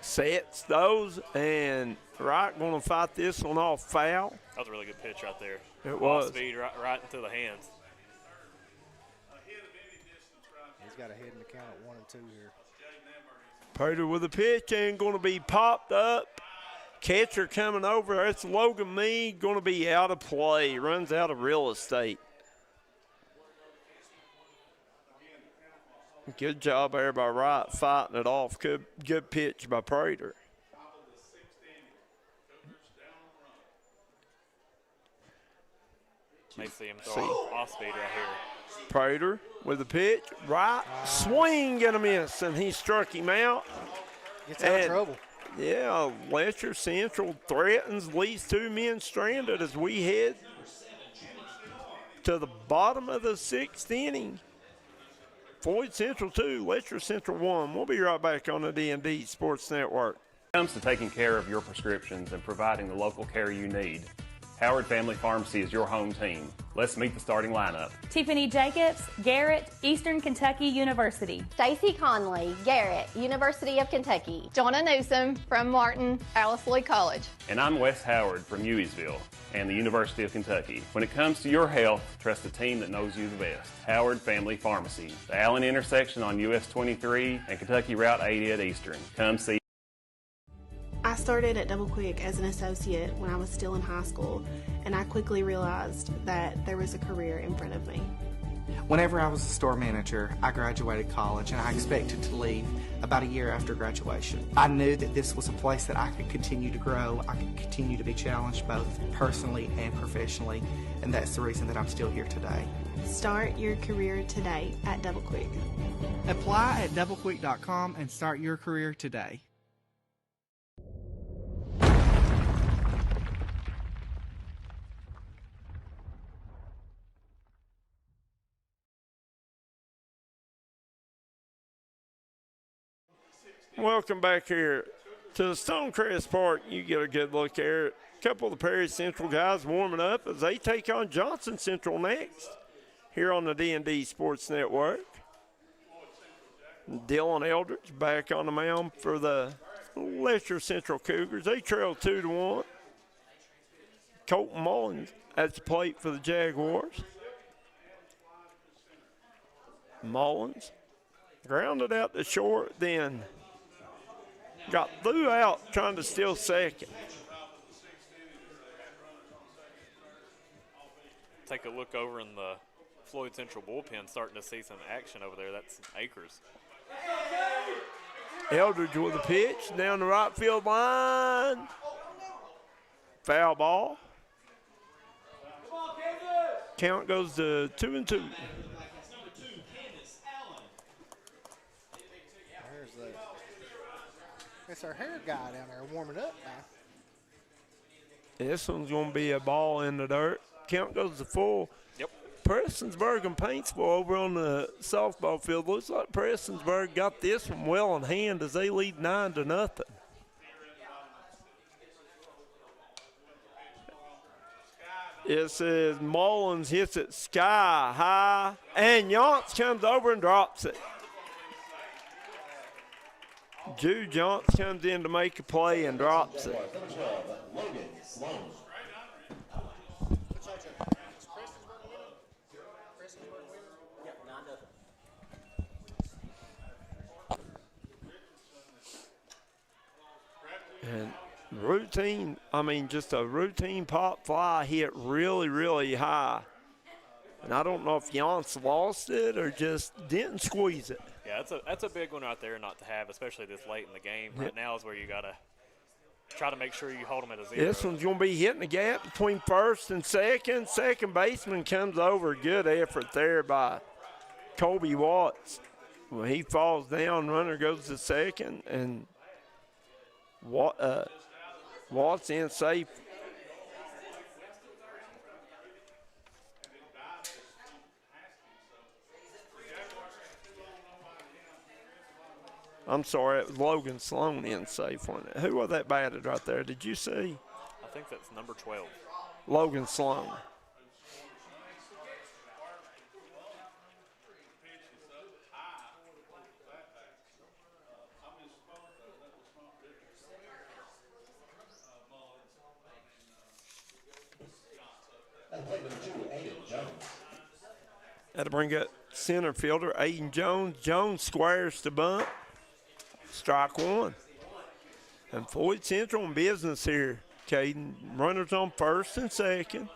sets those, and Wright going to fight this one off foul. That was a really good pitch right there. It Ball was. speed right into the hands. He's got a head in the count at 1 and 2 here. Prater with a pitch and going to be popped up. Catcher coming over. That's Logan Meade, going to be out of play. Runs out of real estate. Good job there by Wright fighting it off. Good pitch by Prater. May see him throw off speed right here. Prater with a pitch. Right. Swing and a miss, and he struck him out. Gets out of trouble. Yeah, Letcher Central threatens, leaves 2 men stranded as we head to the bottom of the 6th inning. Floyd Central 2, Letcher Central 1. We'll be right back on the D&D Sports Network. When it comes to taking care of your prescriptions and providing the local care you need, Howard Family Pharmacy is your home team. Let's meet the starting lineup. Tiffany Jacobs, Garrett, Eastern Kentucky University. Stacy Conley, Garrett, University of Kentucky. Donna Newsom from Martin, Alice Lloyd College. And I'm Wes Howard from Hueysville and the University of Kentucky. When it comes to your health, trust a team that knows you the best. Howard Family Pharmacy, the Allen intersection on US 23 and Kentucky Route 80 at Eastern. Come see. I started at Double Quick as an associate when I was still in high school, and I quickly realized that there was a career in front of me. Whenever I was a store manager, I graduated college and I expected to leave about a year after graduation. I knew that this was a place that I could continue to grow, I could continue to be challenged both personally and professionally, and that's the reason that I'm still here today. Start your career today at Double Quick. Apply at doublequick.com and start your career today. Welcome back here to the Stonecrest Park. You get a good look there. A couple of the Perry Central guys warming up as they take on Johnson Central next here on the D&D Sports Network. Dylan Eldridge back on the mound for the Letcher Central Cougars. They trail 2-1. Colton Mullins at the plate for the Jaguars. Mullins grounded out to short, then got threw out trying to steal second. Take a look over in the Floyd Central bullpen, starting to see some action over there. That's Akers. Eldridge with a pitch down the right field line. Foul ball. Count goes to 2-2. That's our hair guy down there warming up now. This one's going to be a ball in the dirt. Count goes to full. Yep. Prestonsburg and Paintsville over on the softball field. Looks like Prestonsburg got this one well in hand as they lead 9-0. It says Mullins hits it sky high, and Yonts comes over and drops it. Jude Johnson comes in to make a play and drops it. just a routine pop fly hit really, really high. And I don't know if Yance lost it or just didn't squeeze it. Yeah, that's a big one out there not to have, especially this late in the game. Right now is where you got to try to make sure you hold them at a 0. This one's going to be hitting the gap between first and second. Second baseman comes over. Good effort there by Colby Watts. When he falls down, runner goes to second, and Watts in safe. I'm sorry, it was Logan Sloan in safe on it. Who was that batted right there? Did you see? I think that's number 12. Logan Sloan. That'll bring up center fielder Aiden Jones. Jones squares to bunt. Strike one. And Floyd Central in business here, Caden. Runners on first and second.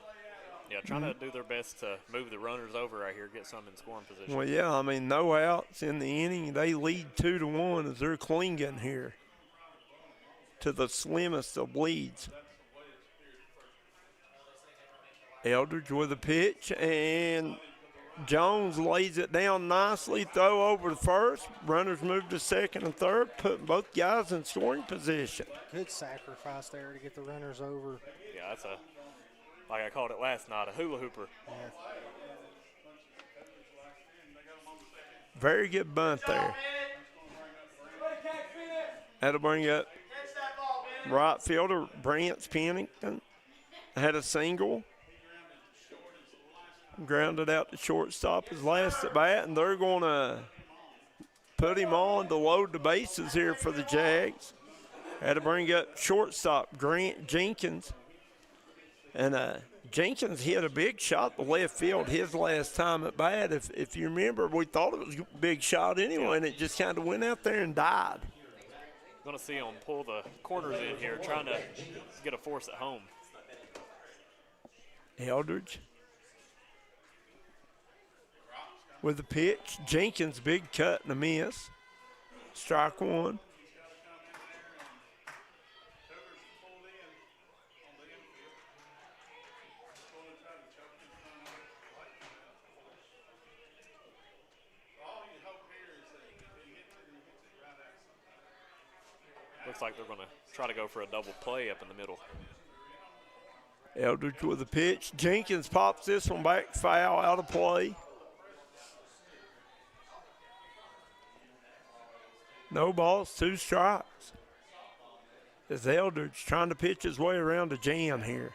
Yeah, trying to do their best to move the runners over right here, get some in scoring position. Well, yeah, no outs in the inning. They lead 2-1 as they're clinging here to the slimmest of leads. Eldridge with a pitch, and Jones lays it down nicely, throw over to first. Runners move to second and third, putting both guys in scoring position. Good sacrifice there to get the runners over. Yeah, that's like I called it last night, a hula hooper. Yeah. Very good bunt there. That'll bring up right fielder Brant Pennington. Had a single. Grounded out to shortstop his last at bat, and they're going to put him on to load the bases here for the Jags. Had to bring up shortstop Grant Jenkins. And Jenkins hit a big shot to left field his last time at bat. If you remember, we thought it was a big shot anyway, and it just kind of went out there and died. Going to see him pull the corners in here, trying to get a force at home. Eldridge with the pitch. Jenkins, big cut and a miss. Strike one. Looks like they're going to try to go for a double play up in the middle. Eldridge with the pitch. Jenkins pops this one back, foul, out of play. No balls, 2 strikes. As Eldridge trying to pitch his way around the jam here.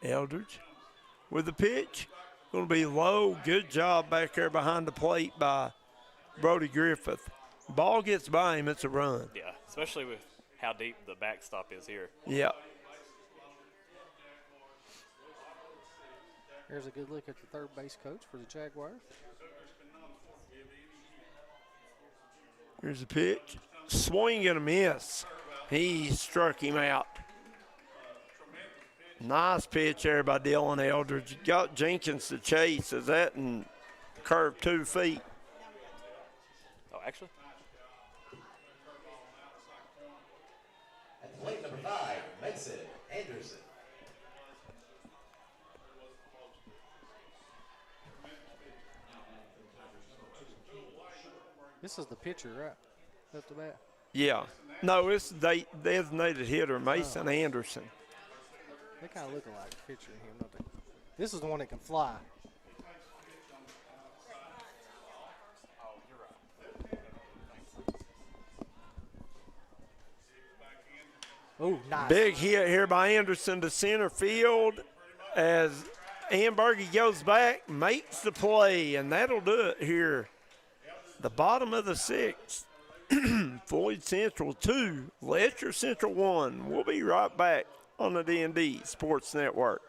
Eldridge with the pitch. Going to be low. Good job back there behind the plate by Brody Griffith. Ball gets by him, it's a run. Yeah, especially with how deep the backstop is here. Yeah. Here's a good look at the third base coach for the Jaguars. Here's the pitch. Swing and a miss. He struck him out. Nice pitch there by Dylan Eldridge. Got Jenkins to chase. Is that and curve 2 feet? Oh, actually? At plate number 5, Mason Anderson. This is the pitcher, right? Up to bat. Yeah. No, it's designated hitter, Mason Anderson. They kind of look alike, the pitcher and him, don't they? This is the one that can fly. Oh, nice. Big hit here by Anderson to center field as Ambergy goes back, makes the play, and that'll do it here. The bottom of the 6th. Floyd Central 2, Letcher Central 1. We'll be right back on the D&D Sports Network.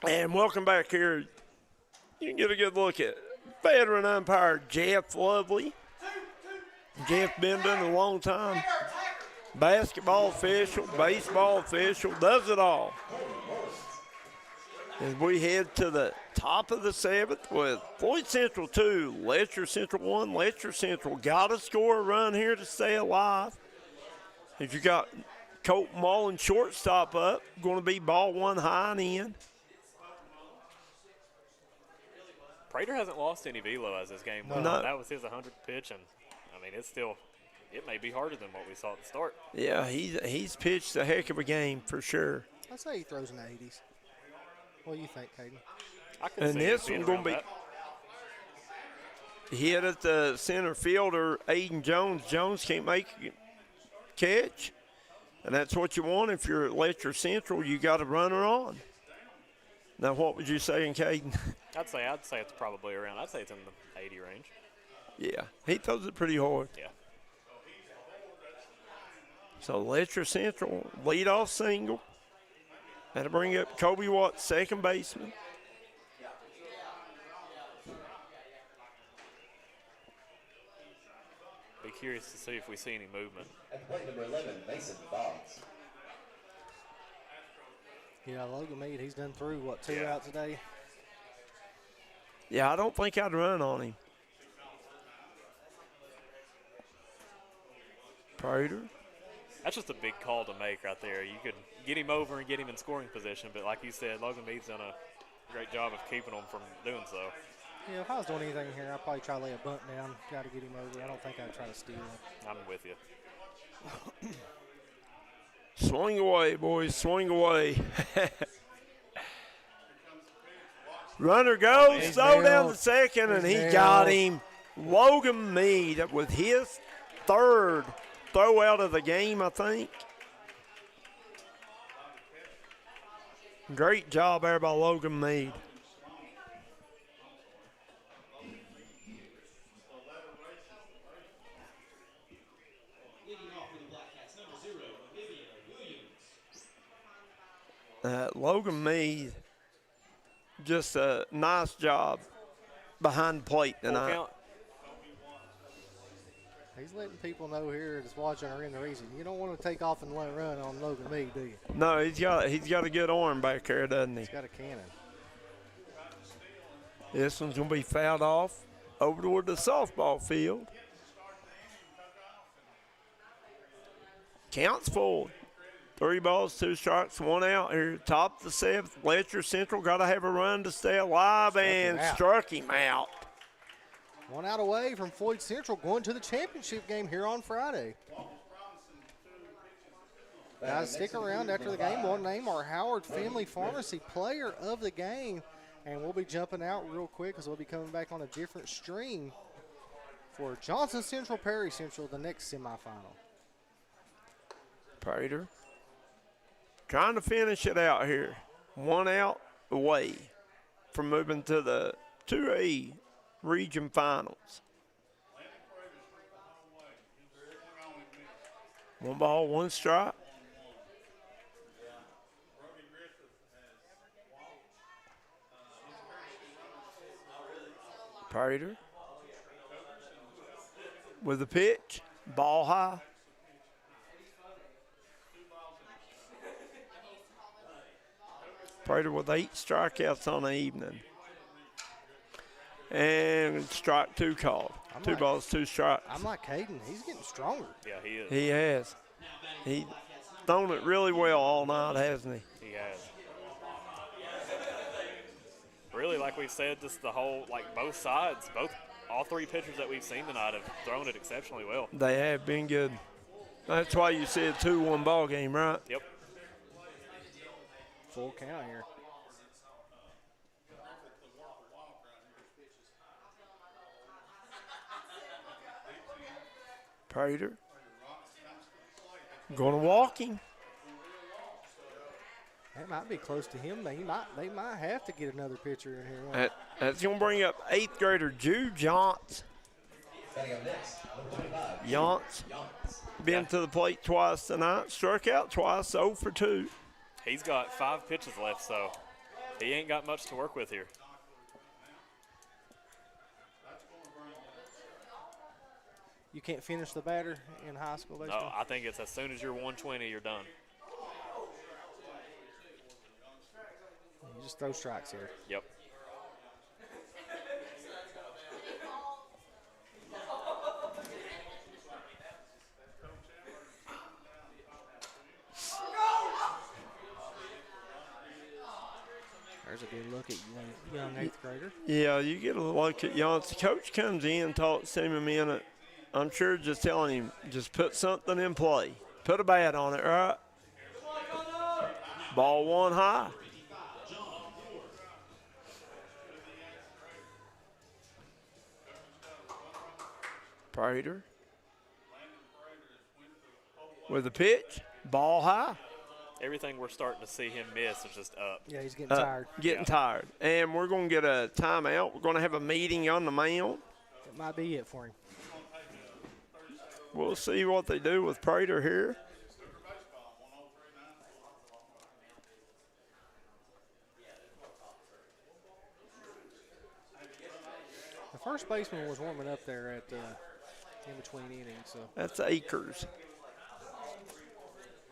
And welcome back here. You can get a good look at veteran umpire Jeff Lovely. Jeff been doing it a long time. Basketball official, baseball official, does it all. As we head to the top of the 7th with Floyd Central 2, Letcher Central 1. Letcher Central got to score a run here to stay alive. If you got Colt Mullen shortstop up, going to be ball 1 high and in. Prater hasn't lost any velo as this game went. No. That was his 100th pitch, and I mean it may be harder than what we saw at the start. Yeah, he's pitched a heck of a game for sure. I'd say he throws in the 80s. What do you think, Caden? I can And see this it being one's going to around be hit at the center fielder, Aiden Jones. Jones can't make a catch, and that's what you want if you're at Letcher Central. You got a runner on. Now, what would you say, Caden? I'd say it's probably around. I'd say it's in the 80 range. Yeah, he throws it pretty hard. Yeah. So Letcher Central leadoff single. That'll bring up Kobe Watts, second baseman. Be curious to see if we see any movement. At plate number 11, Mason Boggs. Yeah, Logan Mead, he's done through, what, 2 Yeah. out today? Yeah, I don't think I'd run on him. Prater. That's just a big call to make right there. You could get him over and get him in scoring position, but like you said, Logan Mead's done a great job of keeping him from doing so. Yeah, if I was doing anything here, I'd probably try to lay a bunt down, try to get him over. I don't think I'd try to steal him. I'm with you. Swing away, boys, swing away. Runner goes, throw down the second, and he got him. Logan Mead with his 3rd throw out of the game, I think. Great job there by Logan Mead. Logan Mead, just a nice job behind the plate tonight. He's letting people know here that's watching or in the reason. You don't want to take off and let it run on Logan Mead, do you? No, he's got a good arm back there, doesn't he? He's got a cannon. This one's going to be fouled off over toward the softball field. Counts full. 3 balls, 2 strikes, 1 out here. Top of the 7th. Letcher Central got to have a run to stay alive and struck him out. 1 out away from Floyd Central going to the championship game here on Friday. Guys, stick around after the game. We'll name our Howard Family Pharmacy player of the game. And we'll be jumping out real quick because we'll be coming back on a different stream for Johnson Central, Perry Central, the next semifinal. Prater trying to finish it out here. 1 out away from moving to the 2A region finals. 1 ball, 1 strike. Prater with the pitch, ball high. Prater with 8 strikeouts on the evening. And strike 2 called. 2 balls, 2 strikes. I'm like Caden. He's getting stronger. Yeah, he is. He has. He's thrown it really well all night, hasn't he? He has. Really, like we said, just the whole, like both sides, all 3 pitchers that we've seen tonight have thrown it exceptionally well. They have been good. That's why you said 2-1 ball game, right? Yep. Full count here. Prater going to walk him. That might be close to him. They might have to get another pitcher in here. That's going to bring up 8th grader Jude Yance. Yance been to the plate twice tonight. Struck out twice, 0 for 2. He's got 5 pitches left, so He ain't got much to work with here. You can't finish the batter in high school baseball? No, I think it's as soon as you're 120, you're done. You just throw strikes here. Yep. There's a good look at young 8th grader. Yeah, you get a look at Janssen. Coach comes in, talks to him a minute. I'm sure just telling him, just put something in play. Put a bat on it, right? Ball one high. Prater with the pitch, ball high. Everything we're starting to see him miss is just up. Yeah, he's getting tired. Getting tired. And we're going to get a timeout. We're going to have a meeting on the mound. It might be it for him. We'll see what they do with Prater here. The first baseman was warming up there at in between innings. So that's Akers.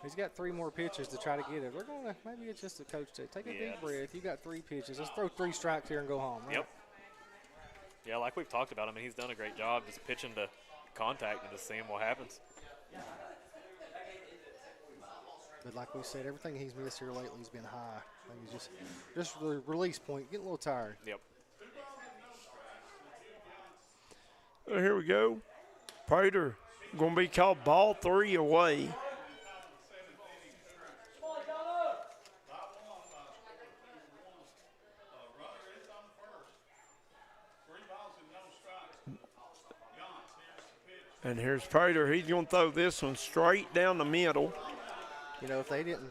He's got 3 more pitches to try to get it. We're going to, maybe it's just a coach to take a deep breath. You got 3 pitches. Let's throw 3 strikes here and go home. Right? Yep. Yeah, like we've talked about, I mean, he's done a great job just pitching to contact and just seeing what happens. But like we said, everything he's missed here lately has been high. I think he's just the release point, getting a little tired. Yep. Well, here we go. Prater going to be called ball 3 away. And here's Prater. He's going to throw this one straight down the middle. You know, if they didn't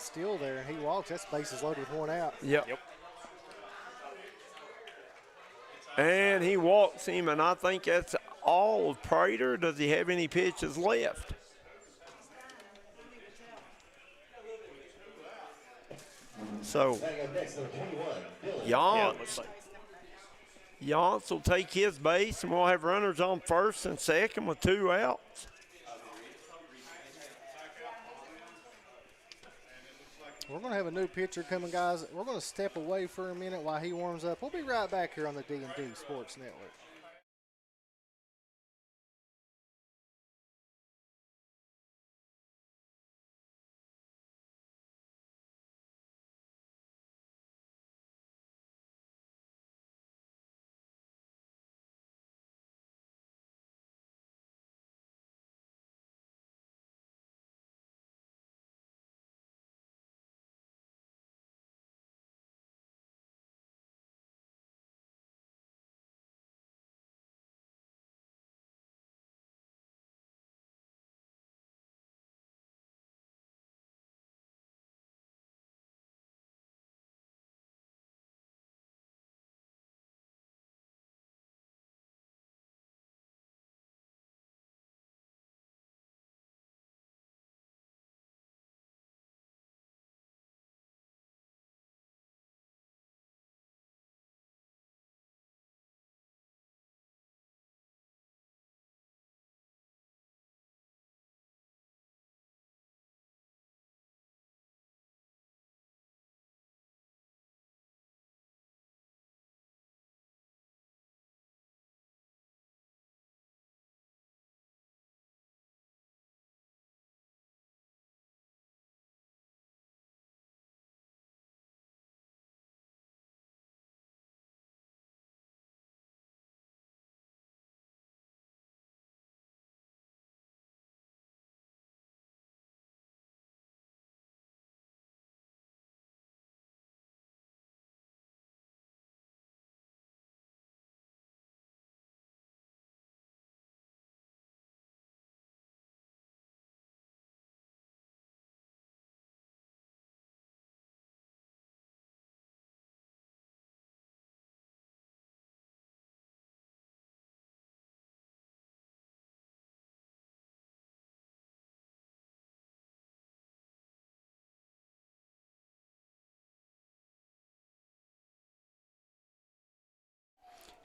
steal there and he walks, that base is loaded with 1 out. Yep. And he walks him, and I think that's all of Prater. Does he have any pitches left? So, Yance will take his base, and we'll have runners on first and second with 2 outs. We're going to have a new pitcher coming, guys. We're going to step away for a minute while he warms up. We'll be right back here on the D&D Sports Network.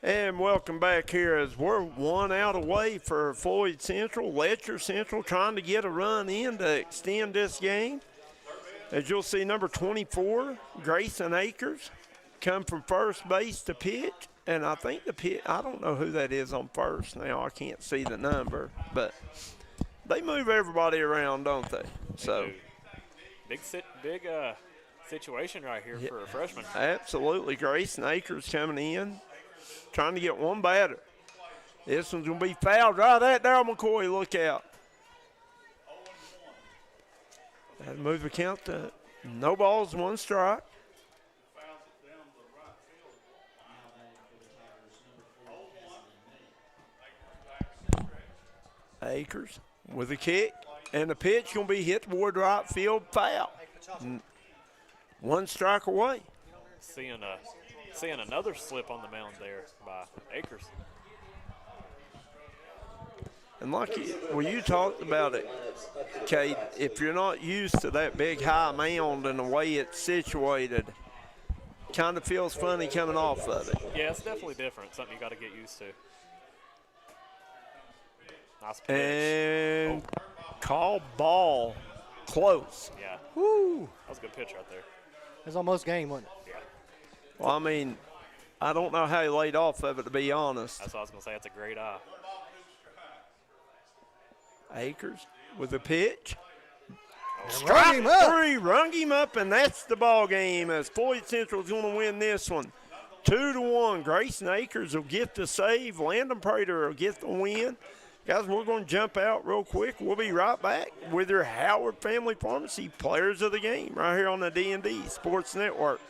And welcome back here as we're 1 out away for Floyd Central. Letcher Central trying to get a run in to extend this game. As you'll see, number 24, Grayson Akers, come from first base to pitch. And I think I don't know who that is on first now. I can't see the number. But they move everybody around, don't they? So big situation right here for a freshman. Absolutely. Grayson Akers coming in, trying to get one batter. This one's going to be fouled right at Darryl McCoy. Look out. That'll move the count to no balls, 1 strike. Akers with a kick, and the pitch going to be hit toward right field, foul. 1 strike away. Seeing another slip on the mound there by Akers. And you talked about it, Kate, if you're not used to that big high mound and the way it's situated, kind of feels funny coming off of it. Yeah, it's definitely different, something you got to get used to. Nice pitch. And call ball close. Yeah. Woo. That was a good pitch right there. It was almost game, wasn't it? Yeah. Well, I mean, I don't know how he laid off of it, to be honest. That's what I was going to say. It's a great eye. Akers with a pitch. Rung him up. 3, rung him up, and that's the ball game as Floyd Central's going to win this one. 2-1. Grayson Akers will get the save. Landon Prater will get the win. Guys, we're going to jump out real quick. We'll be right back with your Howard Family Pharmacy Players of the Game right here on the D&D Sports Network.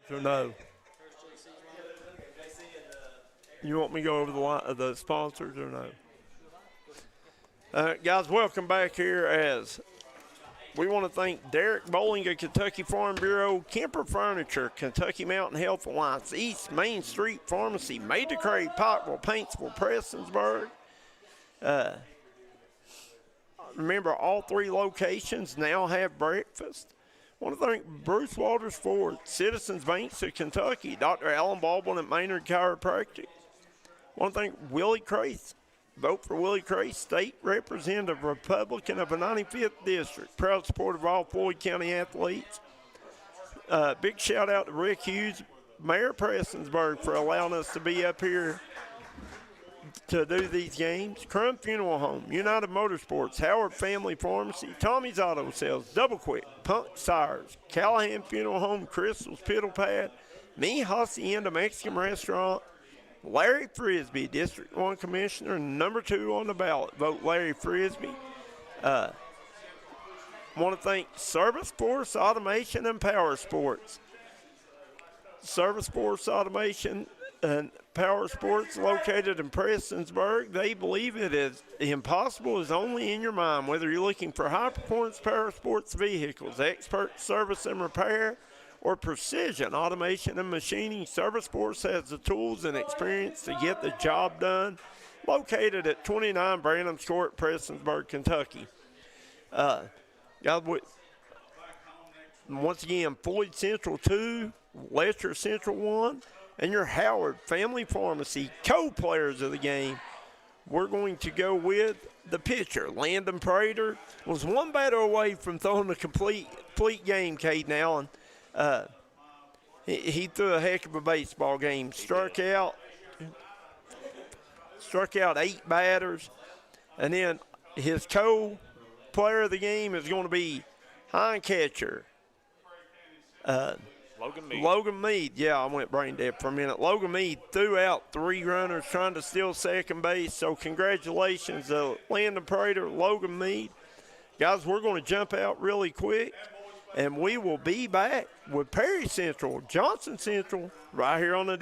So no. You want me to go over the sponsors or no? Guys, welcome back here as we want to thank Derek Bowling of Kentucky Farm Bureau, Kemper Furniture, Kentucky Mountain Health Alliance, East Main Street Pharmacy, Maida Craig, Pikeville, Paintsville, Prestonsburg. Remember, all 3 locations now have breakfast. I want to thank Bruce Walters Ford, Citizens Banks of Kentucky, Dr. Alan Baldwin at Maynard Chiropractic. I want to thank Willie Crace. Vote for Willie Crace, State Representative, Republican of the 95th District. Proud supporter of all Floyd County athletes. Big shout out to Rick Hughes, Mayor Prestonsburg, for allowing us to be up here to do these games. Crum Funeral Home, United Motorsports, Howard Family Pharmacy, Tommy's Auto Sales, Double Quick, Punk Tires, Callahan Funeral Home, Crystal's Piddle Pad, Mi Hacienda Mexican Restaurant, Larry Frisbee, District 1 Commissioner, number 2 on the ballot. Vote Larry Frisbee. Want to thank Service Force Automation and Power Sports. Service Force Automation and Power Sports located in Prestonsburg. They believe it is impossible is only in your mind. Whether you're looking for high-performance power sports vehicles, expert service and repair, or precision automation and machining, Service Force has the tools and experience to get the job done. Located at 29 Branham's Court, Prestonsburg, Kentucky. Once again, Floyd Central 2, Letcher Central 1, and your Howard Family Pharmacy co-players of the game. We're going to go with the pitcher. Landon Prater was 1 batter away from throwing a complete game, Caden Allen. He threw a heck of a baseball game. Struck out 8 batters. And then his co-player of the game is going to be hind catcher. Logan Mead. Yeah, I went brain dead for a minute. Logan Mead threw out 3 runners trying to steal second base. So congratulations, Landon Prater, Logan Mead. Guys, we're going to jump out really quick, and we will be back with Perry Central, Johnson Central, right here on the